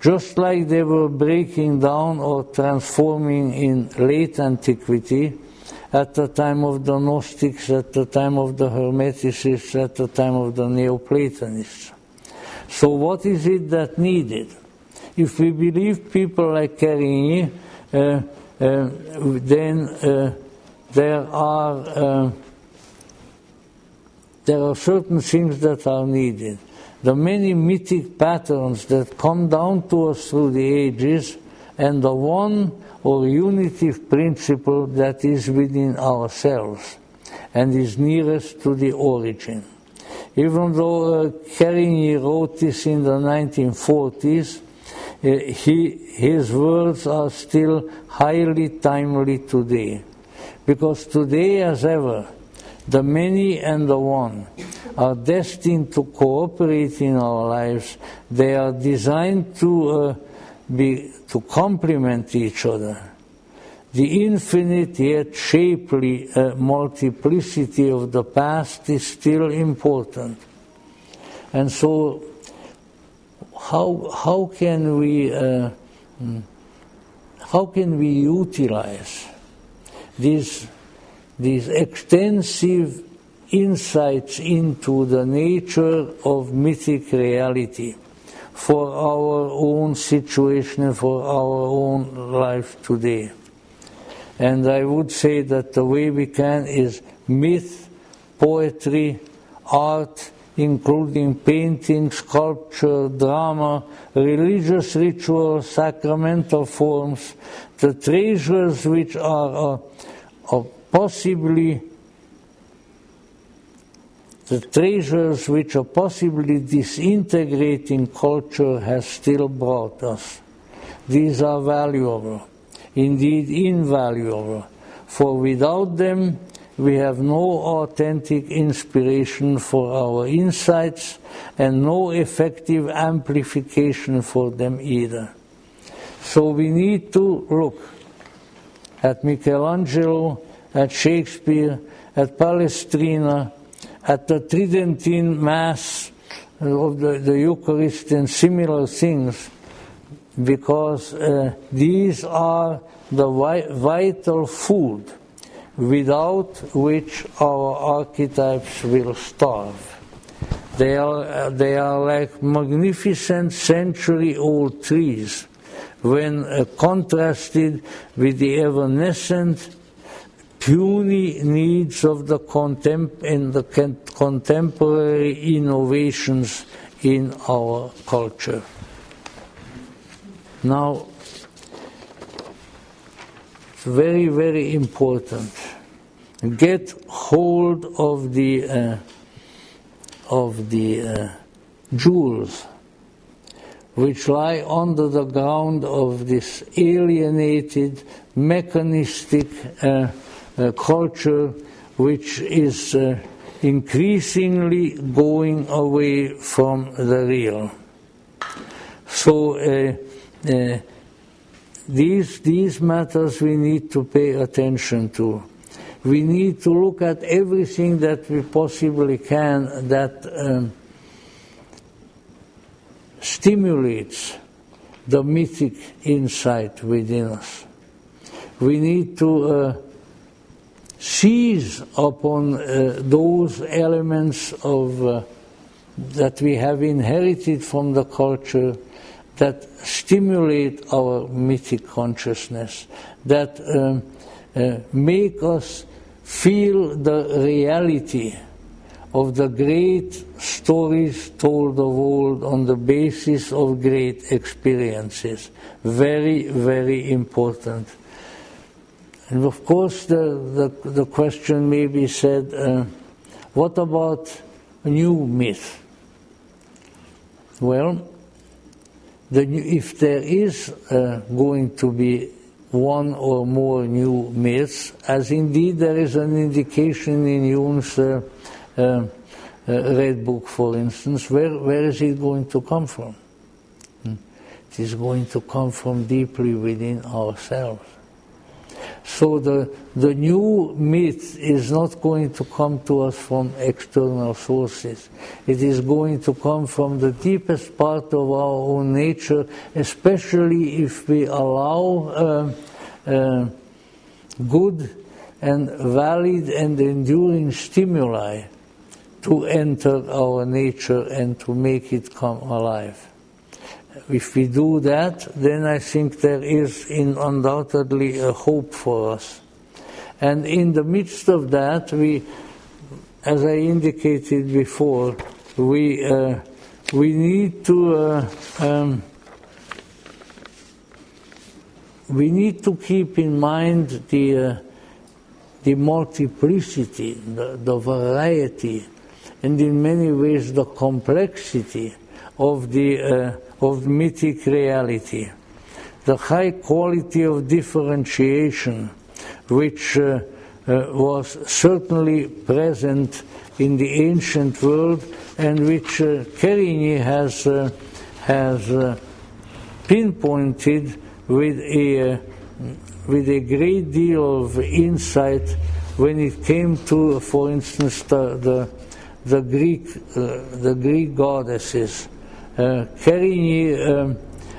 Just like they were breaking down or transforming in late antiquity, at the time of the Gnostics, at the time of the Hermeticists, at the time of the Neoplatonists. So what is it that needed? If we believe people like Kerenyi, then there are certain things that are needed. The many mythic patterns that come down to us through the ages, and the one or unitive principle that is within ourselves and is nearest to the origin. Even though Kerenyi wrote this in the 1940s, his words are still highly timely today. Because today, as ever, the many and the one are destined to cooperate in our lives. They are designed to complement each other. The infinite yet shapely multiplicity of the past is still important. And so, how can we utilize these extensive insights into the nature of mythic reality for our own situation and for our own life today? And I would say that the way we can is myth, poetry, art, including painting, sculpture, drama, religious rituals, sacramental forms, the treasures which are possibly disintegrating culture has still brought us. These are valuable, indeed invaluable, for without them we have no authentic inspiration for our insights and no effective amplification for them either. So we need to look at Michelangelo, at Shakespeare, at Palestrina, at the Tridentine Mass of the Eucharist and similar things, because these are the vital food without which our archetypes will starve. They are like magnificent century-old trees when contrasted with the evanescent, puny needs of the contemporary innovations in our culture. Now, it's very, very important. Get hold of the jewels which lie under the ground of this alienated, mechanistic culture, which is increasingly going away from the real. So these matters we need to pay attention to. We need to look at everything that we possibly can that stimulates the mythic insight within us. We need to seize upon those elements of that we have inherited from the culture that stimulate our mythic consciousness, that make us feel the reality of the great stories told of old on the basis of great experiences. Very, very important. And of course the question may be said, what about a new myth? Well, if there is going to be one or more new myths, as indeed there is an indication in Jung's Red Book, for instance, where is it going to come from? It is going to come from deeply within ourselves. So the new myth is not going to come to us from external sources. It is going to come from the deepest part of our own nature, especially if we allow good and valid and enduring stimuli to enter our nature and to make it come alive. If we do that, then I think there is undoubtedly a hope for us. And in the midst of that, we, as I indicated before, we need to keep in mind the multiplicity, the variety, and in many ways the complexity of mythic reality, the high quality of differentiation which was certainly present in the ancient world and which Kerenyi has pinpointed with a great deal of insight when it came to, for instance, the Greek goddesses. Kerenyi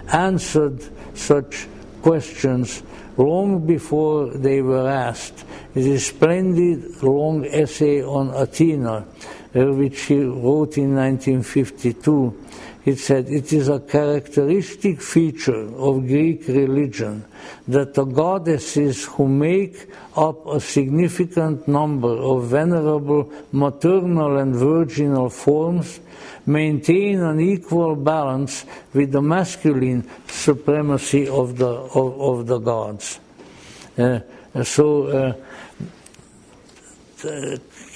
answered such questions long before they were asked. It is a splendid long essay on Athena, which he wrote in 1952. It said, "It is a characteristic feature of Greek religion that the goddesses who make up a significant number of venerable maternal and virginal forms maintain an equal balance with the masculine supremacy of the gods."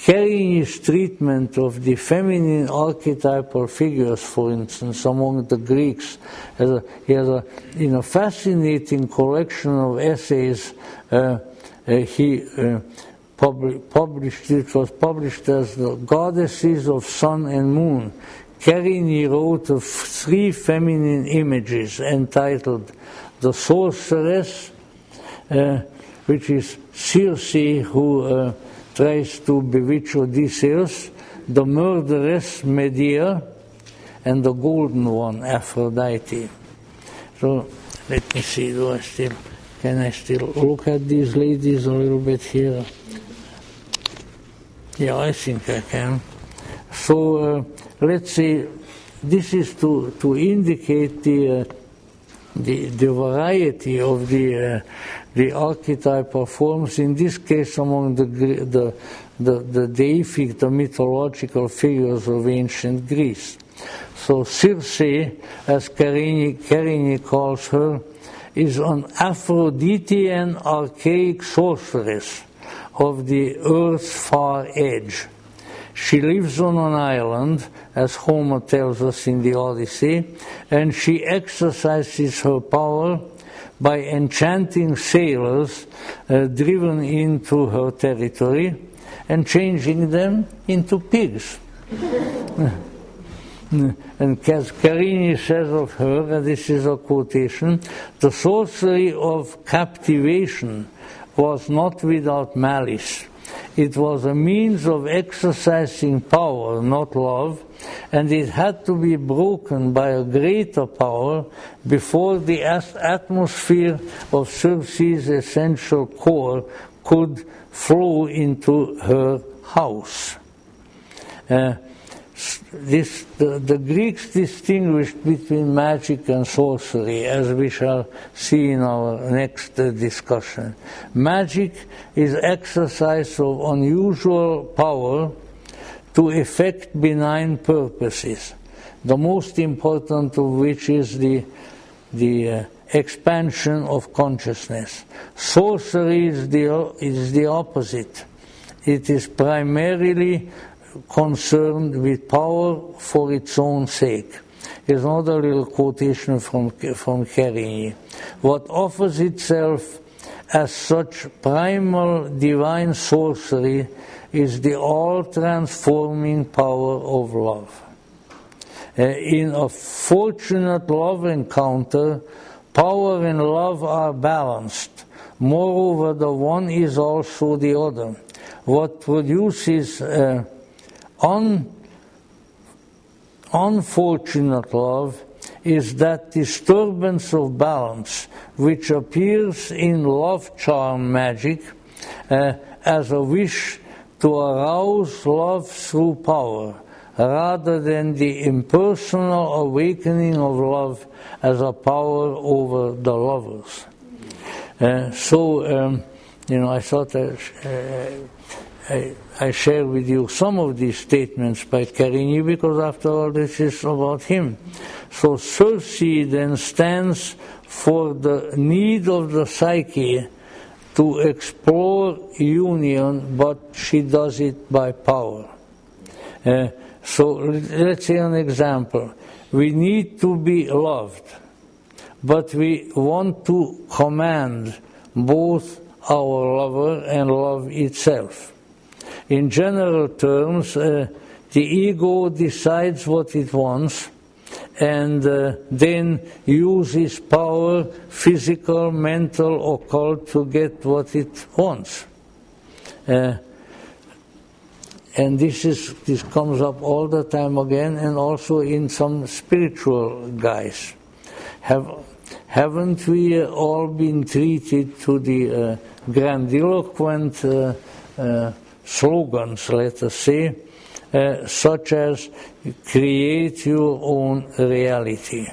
Kerenyi's treatment of the feminine archetypal figures, for instance, among the Greeks, he has a fascinating collection of essays. He published. It was published as The Goddesses of Sun and Moon. Kerenyi wrote of 3 feminine images entitled The Sorceress, which is Circe, who tries to bewitch Odysseus, the murderess Medea, and the golden one, Aphrodite. So let me see, can I still look at these ladies a little bit here? Yeah, I think I can. So let's see, this is to indicate the variety of the archetypal forms, in this case among the deific, the mythological figures of ancient Greece. So Circe, as Kerenyi calls her, is an Aphroditean archaic sorceress of the earth's far edge. She lives on an island, as Homer tells us in the Odyssey, and she exercises her power by enchanting sailors driven into her territory and changing them into pigs. And as Kerenyi says of her, and this is a quotation, the sorcery of captivation was not without malice. It was a means of exercising power, not love, and it had to be broken by a greater power before the atmosphere of Circe's essential core could flow into her house. The Greeks distinguished between magic and sorcery, as we shall see in our next discussion. Magic is exercise of unusual power to effect benign purposes, the most important of which is the expansion of consciousness. Sorcery is the opposite. It is primarily concerned with power for its own sake. Here's another little quotation from Kerenyi. What offers itself as such primal divine sorcery is the all-transforming power of love. In a fortunate love encounter, power and love are balanced. Moreover, the one is also the other. What produces unfortunate love is that disturbance of balance which appears in love charm magic as a wish to arouse love through power, rather than the impersonal awakening of love as a power over the lovers. I thought I share with you some of these statements by Kerenyi, because after all this is about him. So Circe then stands for the need of the psyche to explore union, but she does it by power. So let's say an example. We need to be loved, but we want to command both our lover and love itself. In general terms, the ego decides what it wants and then uses power, physical, mental, occult, to get what it wants. And this comes up all the time again, and also in some spiritual guys. Haven't we all been treated to the grandiloquent slogans, let us say, such as create your own reality?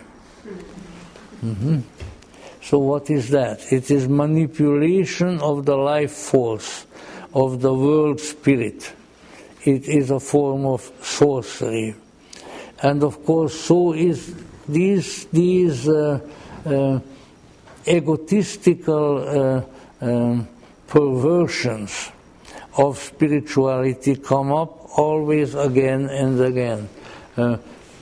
So what is that? It is manipulation of the life force, of the world spirit. It is a form of sorcery. And of course, so is these egotistical perversions of spirituality come up always again and again.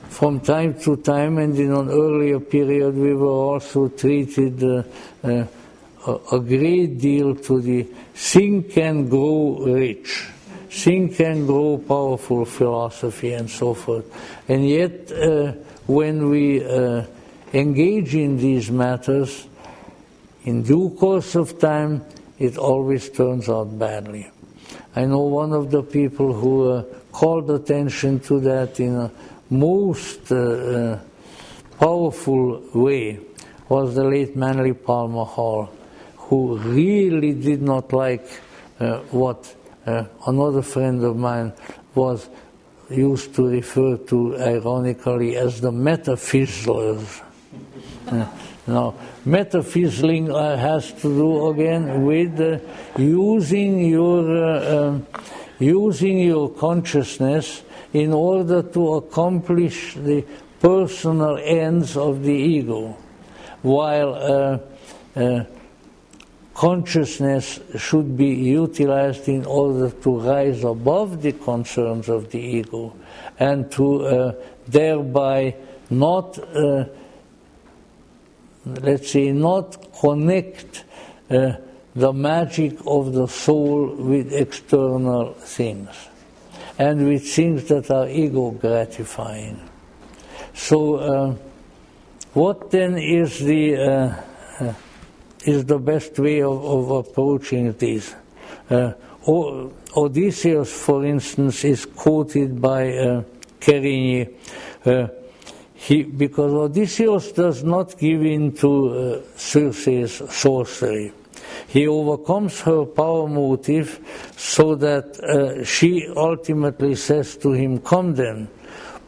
From time to time, and in an earlier period, we were also treated a great deal to the think and grow rich, think and grow powerful philosophy and so forth. And yet, when we engage in these matters, in due course of time, it always turns out badly. I know one of the people who called attention to that in a most powerful way was the late Manly Palmer Hall, who really did not like what another friend of mine used to refer to ironically as the metaphysicals. Now, metaphysicing has to do again with using your consciousness in order to accomplish the personal ends of the ego, while consciousness should be utilized in order to rise above the concerns of the ego and to thereby not let's say, not connect the magic of the soul with external things and with things that are ego gratifying. So, what then is the best way of approaching this? Odysseus, for instance, is quoted by Kerenyi. Because Odysseus does not give in to Circe's sorcery. He overcomes her power motive so that she ultimately says to him, "Come then,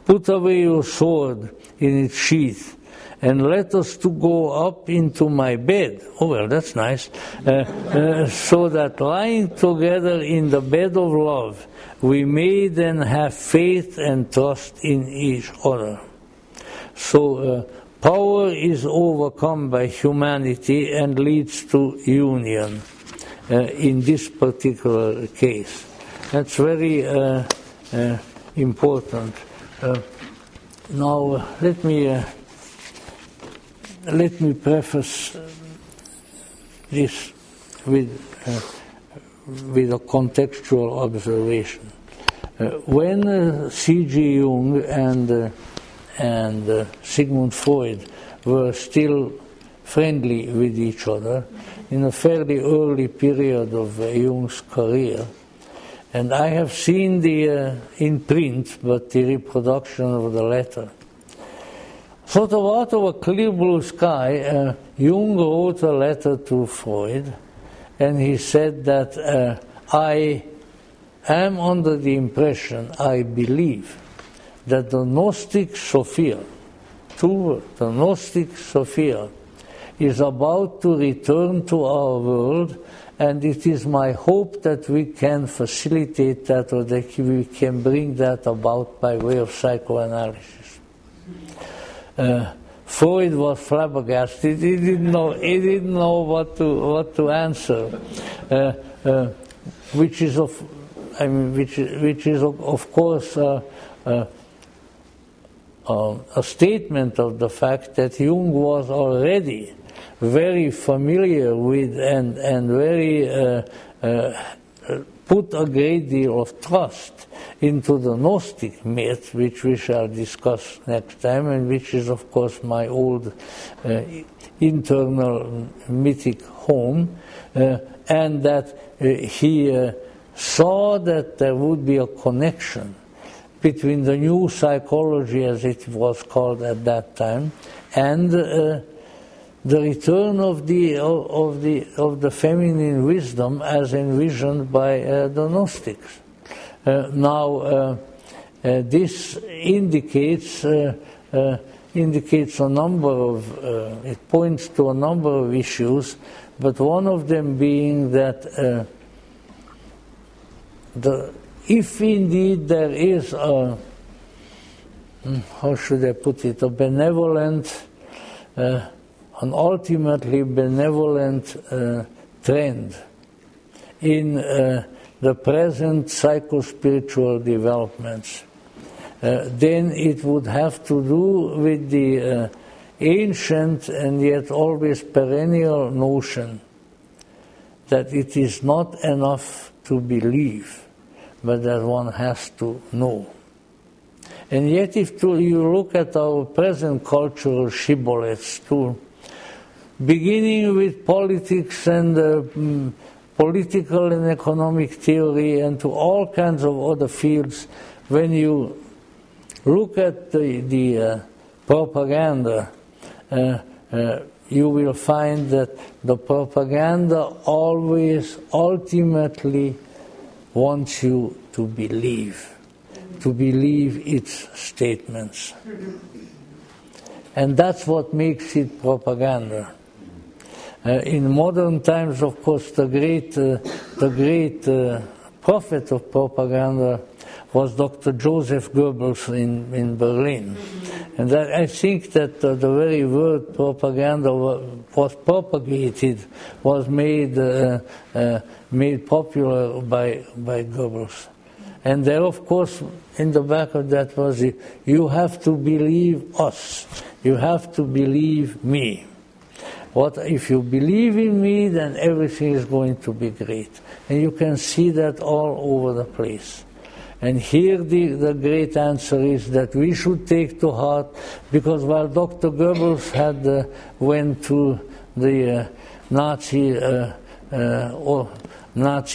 put away your sword in its sheath, and let us to go up into my bed." Oh, well, that's nice. So that lying together in the bed of love, we may then have faith and trust in each other. So power is overcome by humanity and leads to union in this particular case. That's very important. Now let me preface this with a contextual observation. When C.G. Jung and Sigmund Freud were still friendly with each other in a fairly early period of Jung's career. And I have seen the, in print, but the reproduction of the letter. Sort of out of a clear blue sky, Jung wrote a letter to Freud, and he said that I am under the impression, I believe, that the Gnostic Sophia, the Gnostic Sophia, is about to return to our world, and it is my hope that we can facilitate that, or that we can bring that about by way of psychoanalysis. Freud was flabbergasted. He didn't know what to answer, which is of course a statement of the fact that Jung was already very familiar with and very put a great deal of trust into the Gnostic myth, which we shall discuss next time, and which is, of course, my old internal mythic home, and that he saw that there would be a connection between the new psychology, as it was called at that time, and the return of the feminine wisdom as envisioned by the Gnostics. Now, this indicates a number of, it points to a number of issues, but one of them being that if indeed there is a, how should I put it, a benevolent, an ultimately benevolent trend in the present psycho-spiritual developments, then it would have to do with the ancient and yet always perennial notion that it is not enough to believe, but that one has to know. And yet if you look at our present cultural shibboleths too, beginning with politics and political and economic theory and to all kinds of other fields, when you look at the propaganda, you will find that the propaganda always ultimately wants you to believe its statements. And that's what makes it propaganda. In modern times, of course, the great prophet of propaganda was Dr. Joseph Goebbels in Berlin. And that, I think that the very word propaganda was propagated, was made popular by Goebbels. And there, of course, in the back of that was, you have to believe us. You have to believe me. What if you believe in me, then everything is going to be great. And you can see that all over the place. And here the great answer is that we should take to heart, because while Dr. Goebbels had went to the Nazi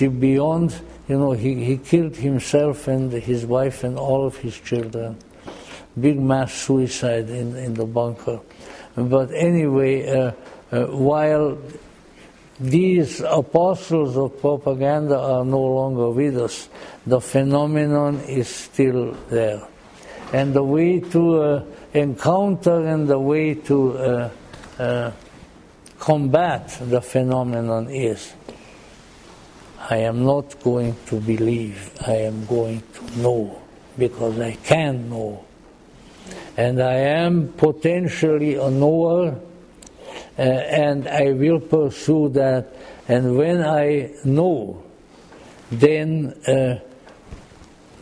beyond, he killed himself and his wife and all of his children. Big mass suicide in the bunker. But anyway, while these apostles of propaganda are no longer with us, the phenomenon is still there. And the way to encounter and the way to combat the phenomenon is, I am not going to believe, I am going to know, because I can know. And I am potentially a knower, and I will pursue that. And when I know, then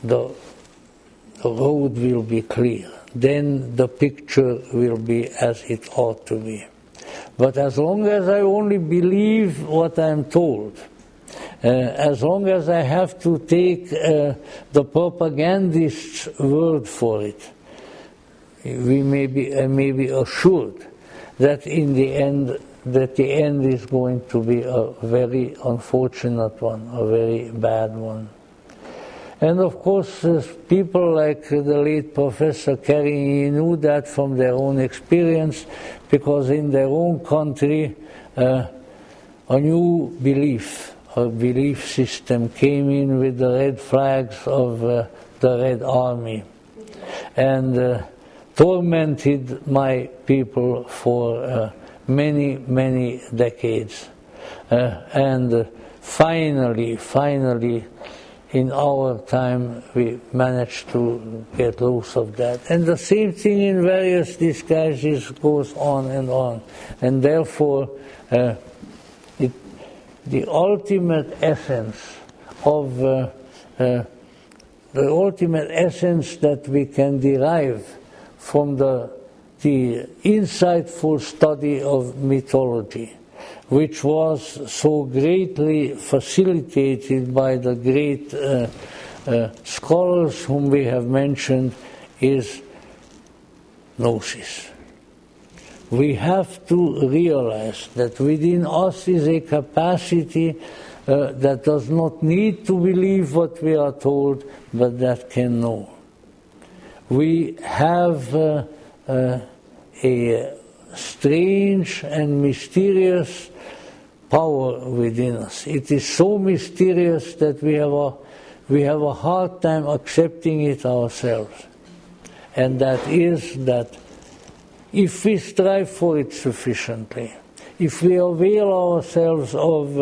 the road will be clear. Then the picture will be as it ought to be. But as long as I only believe what I'm told, as long as I have to take the propagandist's word for it, I may be assured that in the end, the end is going to be a very unfortunate one, a very bad one. And of course, people like the late Professor Kerenyi knew that from their own experience, because in their own country, a new a belief system came in with the red flags of the Red Army, and tormented my people for many, many decades. And finally, in our time, we managed to get loose of that. And the same thing in various disguises goes on. And therefore, the ultimate essence of the ultimate essence that we can derive from the insightful study of mythology, which was so greatly facilitated by the great scholars whom we have mentioned, is gnosis. We have to realize that within us is a capacity that does not need to believe what we are told, but that can know. We have a strange and mysterious power within us. It is so mysterious that we have a hard time accepting it ourselves. And that is that if we strive for it sufficiently, if we avail ourselves of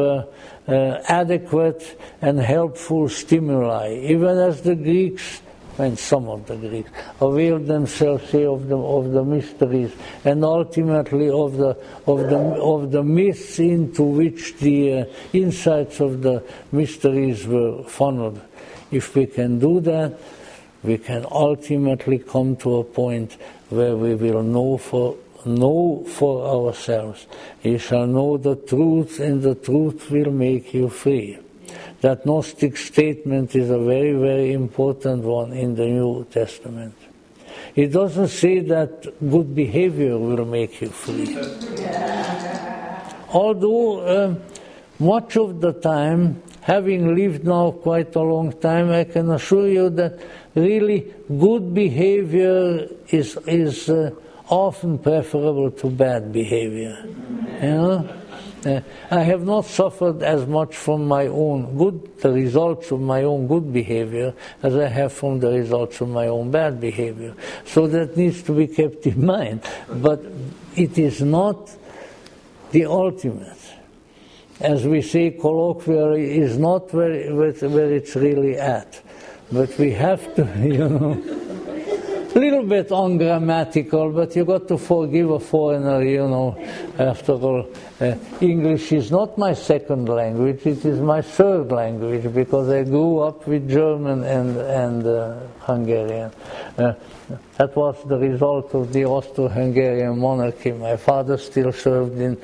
adequate and helpful stimuli, even as the Greeks, and some of the Greeks, availed themselves, say, of the mysteries, and ultimately of the myths into which the insights of the mysteries were funneled. If we can do that, we can ultimately come to a point where we will know for know for ourselves. You shall know the truth, and the truth will make you free. That Gnostic statement is a very, very important one in the New Testament. It doesn't say that good behavior will make you free. Although much of the time, having lived now quite a long time, I can assure you that really good behavior is often preferable to bad behavior. You know? I have not suffered as much from the results of my own good behavior as I have from the results of my own bad behavior. So that needs to be kept in mind. But it is not the ultimate. As we say colloquially, is not where it's really at. But we have to, a little bit ungrammatical, but you got to forgive a foreigner, after all. English is not my second language, it is my third language, because I grew up with German and Hungarian. That was the result of the Austro-Hungarian monarchy. My father still served in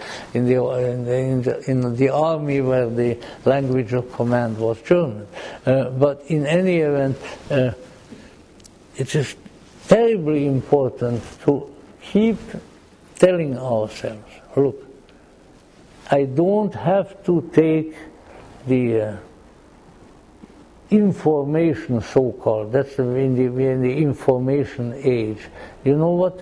the army where the language of command was German. But in any event, it is terribly important to keep telling ourselves, look, I don't have to take the information, so-called, that's in the information age. You know what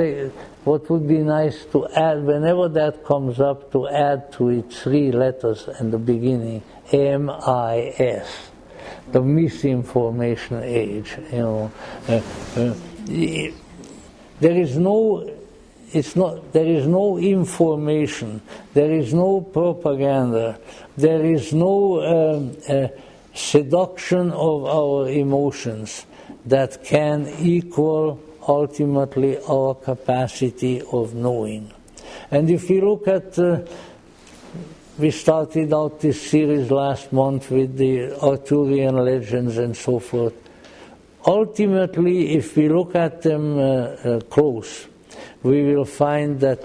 would be nice to add, whenever that comes up, to add to it 3 letters in the beginning, MIS, the misinformation age, there is no information, there is no propaganda, there is no seduction of our emotions that can equal ultimately our capacity of knowing. And if you look at, we started out this series last month with the Arthurian legends and so forth. Ultimately, if we look at them close, we will find that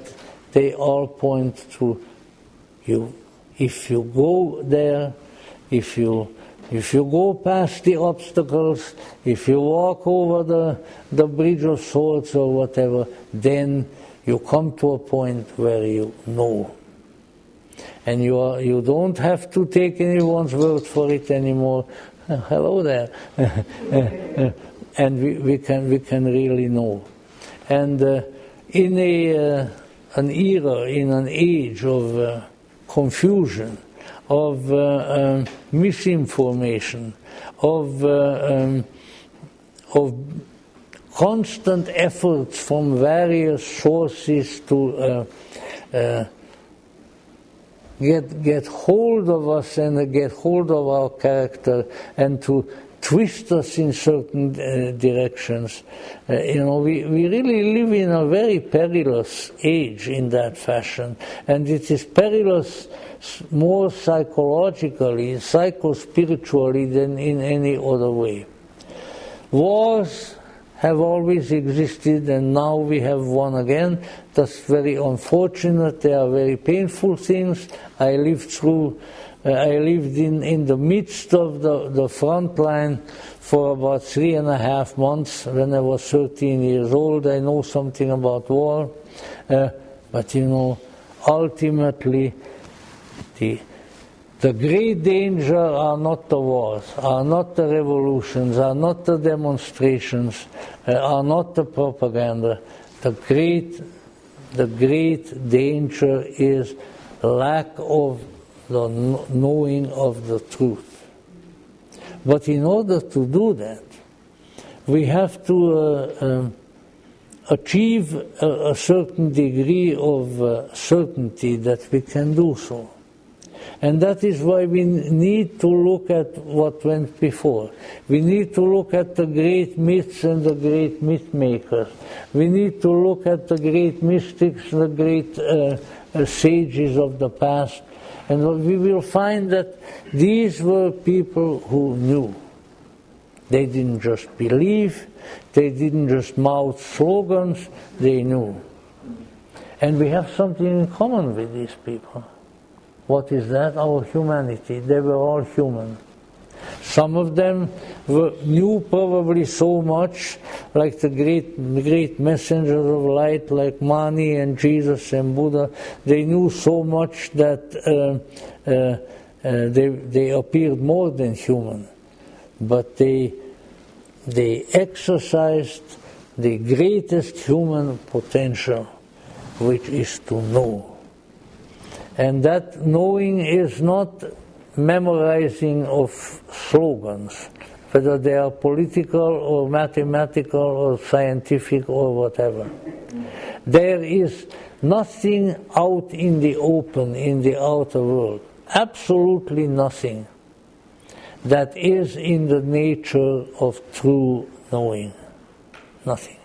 they all point to you. If you go there, if you go past the obstacles, if you walk over the bridge of swords or whatever, then you come to a point where you know. And you don't have to take anyone's word for it anymore. Hello there. And we can really know. And in an era, in an age of confusion, of misinformation, of constant efforts from various sources to get hold of us and get hold of our character and to twist us in certain directions. We really live in a very perilous age in that fashion, and it is perilous more psychologically, psycho-spiritually than in any other way. Wars have always existed, and now we have one again. That's very unfortunate. They are very painful things. I lived in the midst of the front line for about 3.5 months. When I was 13 years old, I know something about war. But ultimately, the great danger are not the wars, are not the revolutions, are not the demonstrations, are not the propaganda. The great danger is lack of the knowing of the truth. But in order to do that, we have to achieve a certain degree of certainty that we can do so. And that is why we need to look at what went before. We need to look at the great myths and the great myth makers. We need to look at the great mystics, the great sages of the past. And we will find that these were people who knew. They didn't just believe, they didn't just mouth slogans, they knew. And we have something in common with these people. What is that? Our humanity. They were all human. Some of them knew probably so much, like the great messengers of light, like Mani and Jesus and Buddha. They knew so much that they appeared more than human. But they exercised the greatest human potential, which is to know. And that knowing is not memorizing of slogans, whether they are political or mathematical or scientific or whatever. There is nothing out in the open, in the outer world, absolutely nothing, that is in the nature of true knowing. Nothing.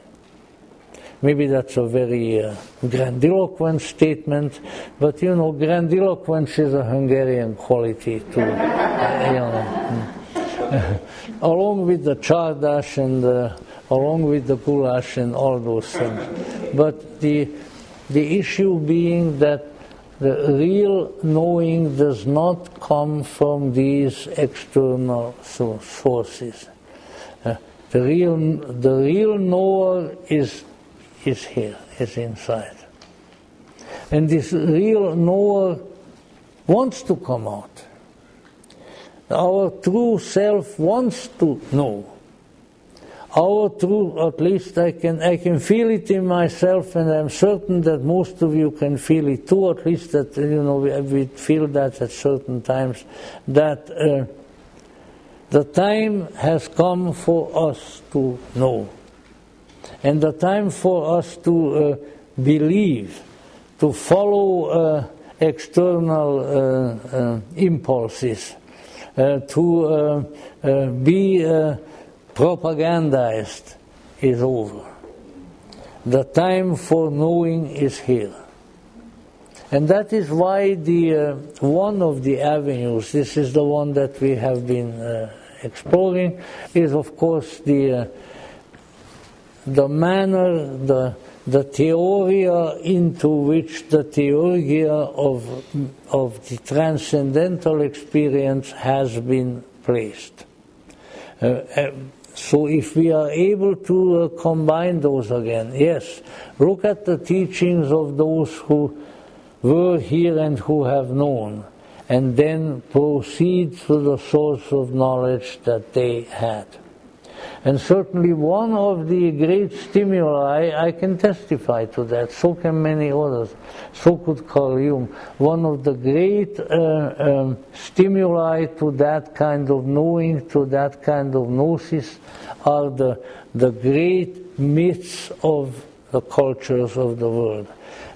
Maybe that's a very grandiloquent statement, but you know, grandiloquence is a Hungarian quality too. Along with the csardas and along with the goulash and all those things. But the issue being that the real knowing does not come from these external sources. The real knower is here, is inside. And this real knower wants to come out. Our true self wants to know. Our true, at least I can feel it in myself, and I'm certain that most of you can feel it too, at least that, you know, we feel that at certain times, that the time has come for us to know. And the time for us to believe, to follow external impulses, to be propagandized is over. The time for knowing is here. And that is why one of the avenues, this is the one that we have been exploring, is of course the manner, the theoria into which the theoria of the transcendental experience has been placed. So if we are able to combine those again, yes, look at the teachings of those who were here and who have known, and then proceed to the source of knowledge that they had. And certainly one of the great stimuli, I can testify to that, so can many others, so could Carl Jung. One of the great stimuli to that kind of knowing, to that kind of gnosis, are the great myths of the cultures of the world.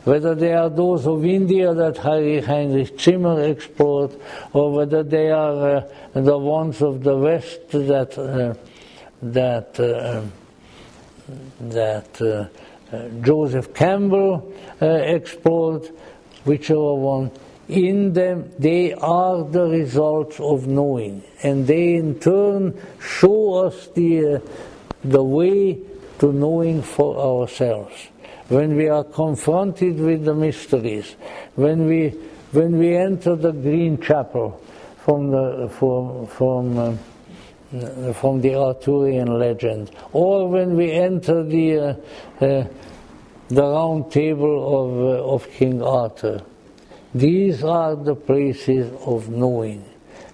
Whether they are those of India that Heinrich Zimmer explored, or whether they are the ones of the West that Joseph Campbell explored, whichever one, in them they are the results of knowing, and they in turn show us the way to knowing for ourselves. When we are confronted with the mysteries, when we enter the Green Chapel from the Arthurian legend, or when we enter the round table of King Arthur, these are the places of knowing,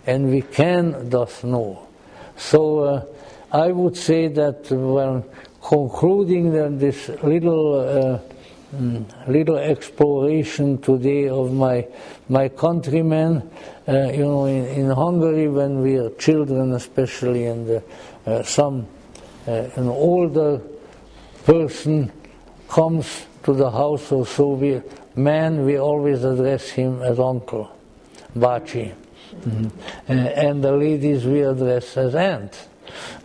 and we can thus know. So I would say that when concluding this little exploration today of my countrymen, in Hungary, when we are children, especially, and an older person comes to the house or so, we always address him as uncle, Bachi, and the ladies we address as aunt.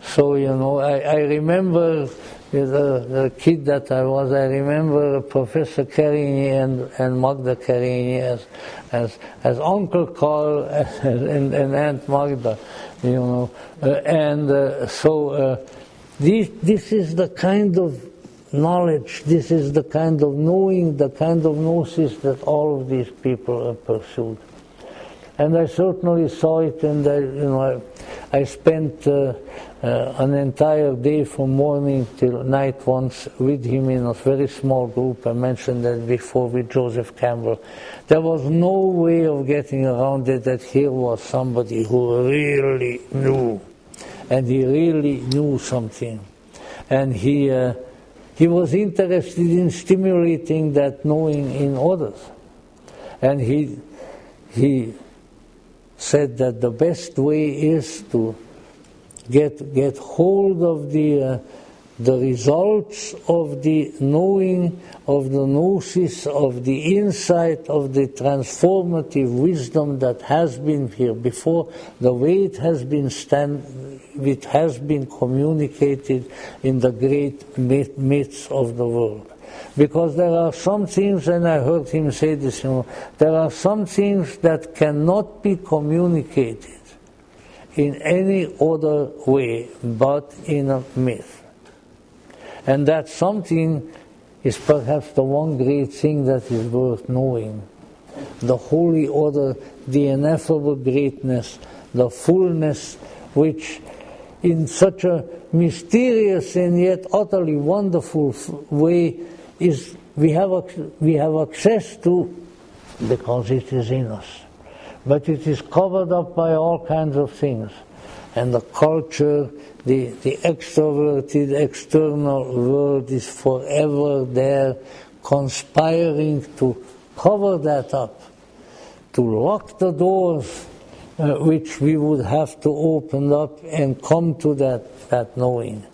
So, I remember the kid that I was, I remember Professor Kerenyi and Magda Kerenyi as Uncle Karl and Aunt Magda, and so this is the kind of knowledge, this is the kind of knowing, the kind of gnosis that all of these people have pursued. And I certainly saw it, and I spent an entire day from morning till night once with him in a very small group. I mentioned that before with Joseph Campbell. There was no way of getting around it that here was somebody who really knew, and he really knew something. And he was interested in stimulating that knowing in others. And he said that the best way is to get hold of the results of the knowing, of the gnosis, of the insight, of the transformative wisdom that has been here before, the way it has been communicated in the great myths of the world. Because there are some things, and I heard him say this, there are some things that cannot be communicated in any other way but in a myth. And that something is perhaps the one great thing that is worth knowing. The holy order, the ineffable greatness, the fullness, which in such a mysterious and yet utterly wonderful way is we have access to because it is in us. But it is covered up by all kinds of things. And the culture, the extroverted external world is forever there, conspiring to cover that up, to lock the doors which we would have to open up and come to that knowing,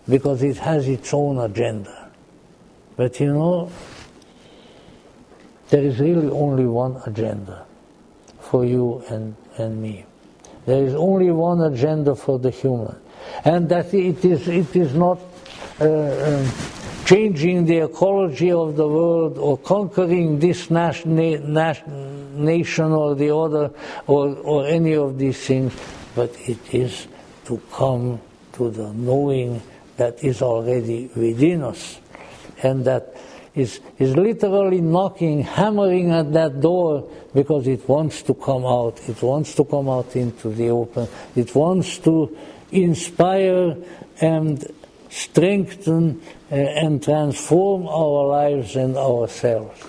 because it has its own agenda. But there is really only one agenda for you and me. There is only one agenda for the human, and that it is not changing the ecology of the world or conquering this nation or the other or any of these things, but it is to come to the knowing that is already within us, and that is literally knocking, hammering at that door, because it wants to come out. It wants to come out into the open. It wants to inspire and strengthen and transform our lives and ourselves.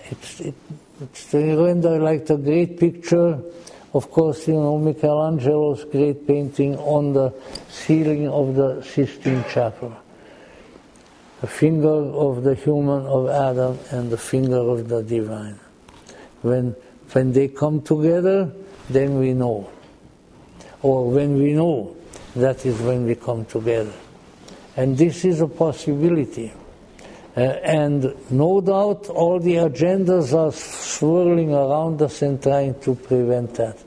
It's like the great picture, of course, Michelangelo's great painting on the ceiling of the Sistine Chapel. The finger of the human of Adam and the finger of the divine. When they come together, then we know. Or when we know, that is when we come together. And this is a possibility. And no doubt all the agendas are swirling around us and trying to prevent that.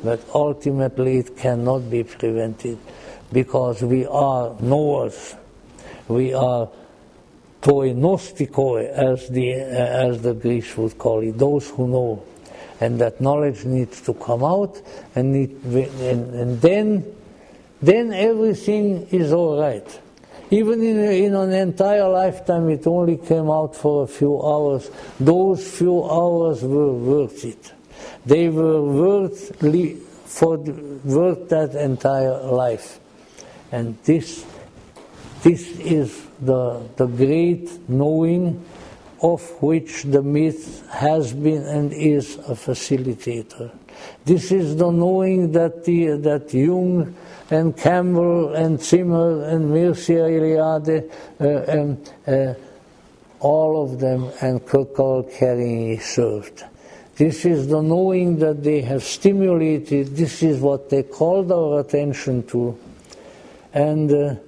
But ultimately it cannot be prevented, because we are knowers. We are toi gnostikoi, as the Greeks would call it, those who know. And that knowledge needs to come out, and then everything is all right. Even in an entire lifetime, it only came out for a few hours. Those few hours were worth it. They were worth that entire life. And this is the great knowing of which the myth has been and is a facilitator. This is the knowing that Jung and Campbell and Zimmer and Mircea Eliade and all of them and Karl Kerenyi served. This is the knowing that they have stimulated. This is what they called our attention to. And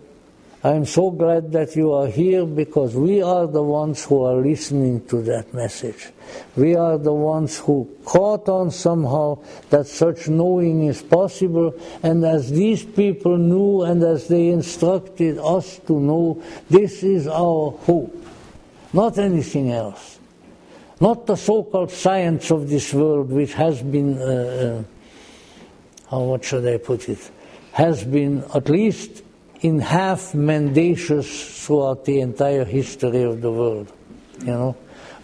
I'm so glad that you are here, because we are the ones who are listening to that message. We are the ones who caught on somehow that such knowing is possible, and as these people knew and as they instructed us to know, this is our hope, not anything else. Not the so-called science of this world, which has been, how much should I put it, has been at least in half mendacious throughout the entire history of the world. You know,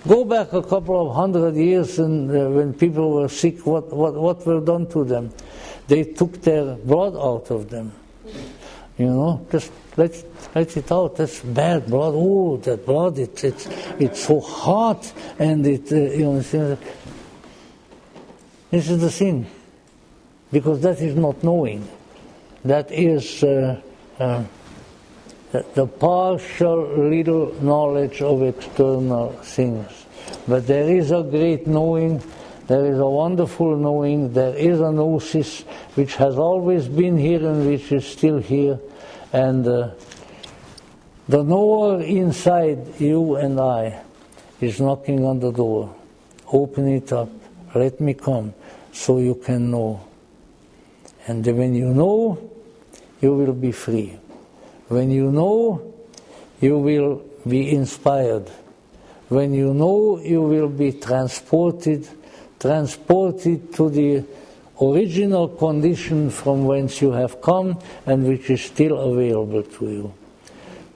go back a couple of 100 years, and when people were sick, what were done to them? They took their blood out of them. You know, just let it out. That's bad blood. Oh, that blood! It's so hot, and it you know. This is the sin, because that is not knowing. That is the partial little knowledge of external things. But there is a great knowing, there is a wonderful knowing, there is a gnosis which has always been here and which is still here. And the knower inside you and I is knocking on the door. Open it up, let me come, so you can know. And when you know, you will be free. When you know, you will be inspired. When you know, you will be transported to the original condition from whence you have come and which is still available to you.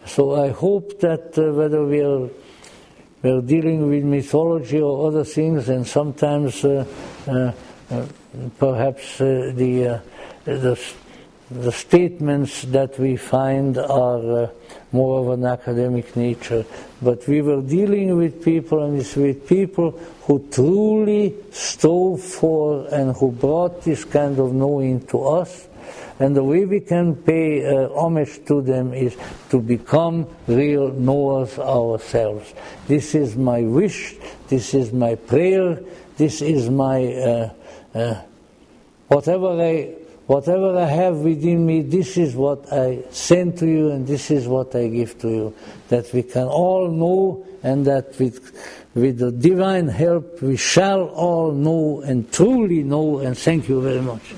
So I hope that whether we're dealing with mythology or other things, and sometimes perhaps the statements that we find are more of an academic nature, but we were dealing with people, and it's with people who truly strove for and who brought this kind of knowing to us. And the way we can pay homage to them is to become real knowers ourselves. This is my wish, this is my prayer, this is my whatever I have within me, this is what I send to you, and this is what I give to you. That we can all know, and that with the divine help we shall all know and truly know, and thank you very much.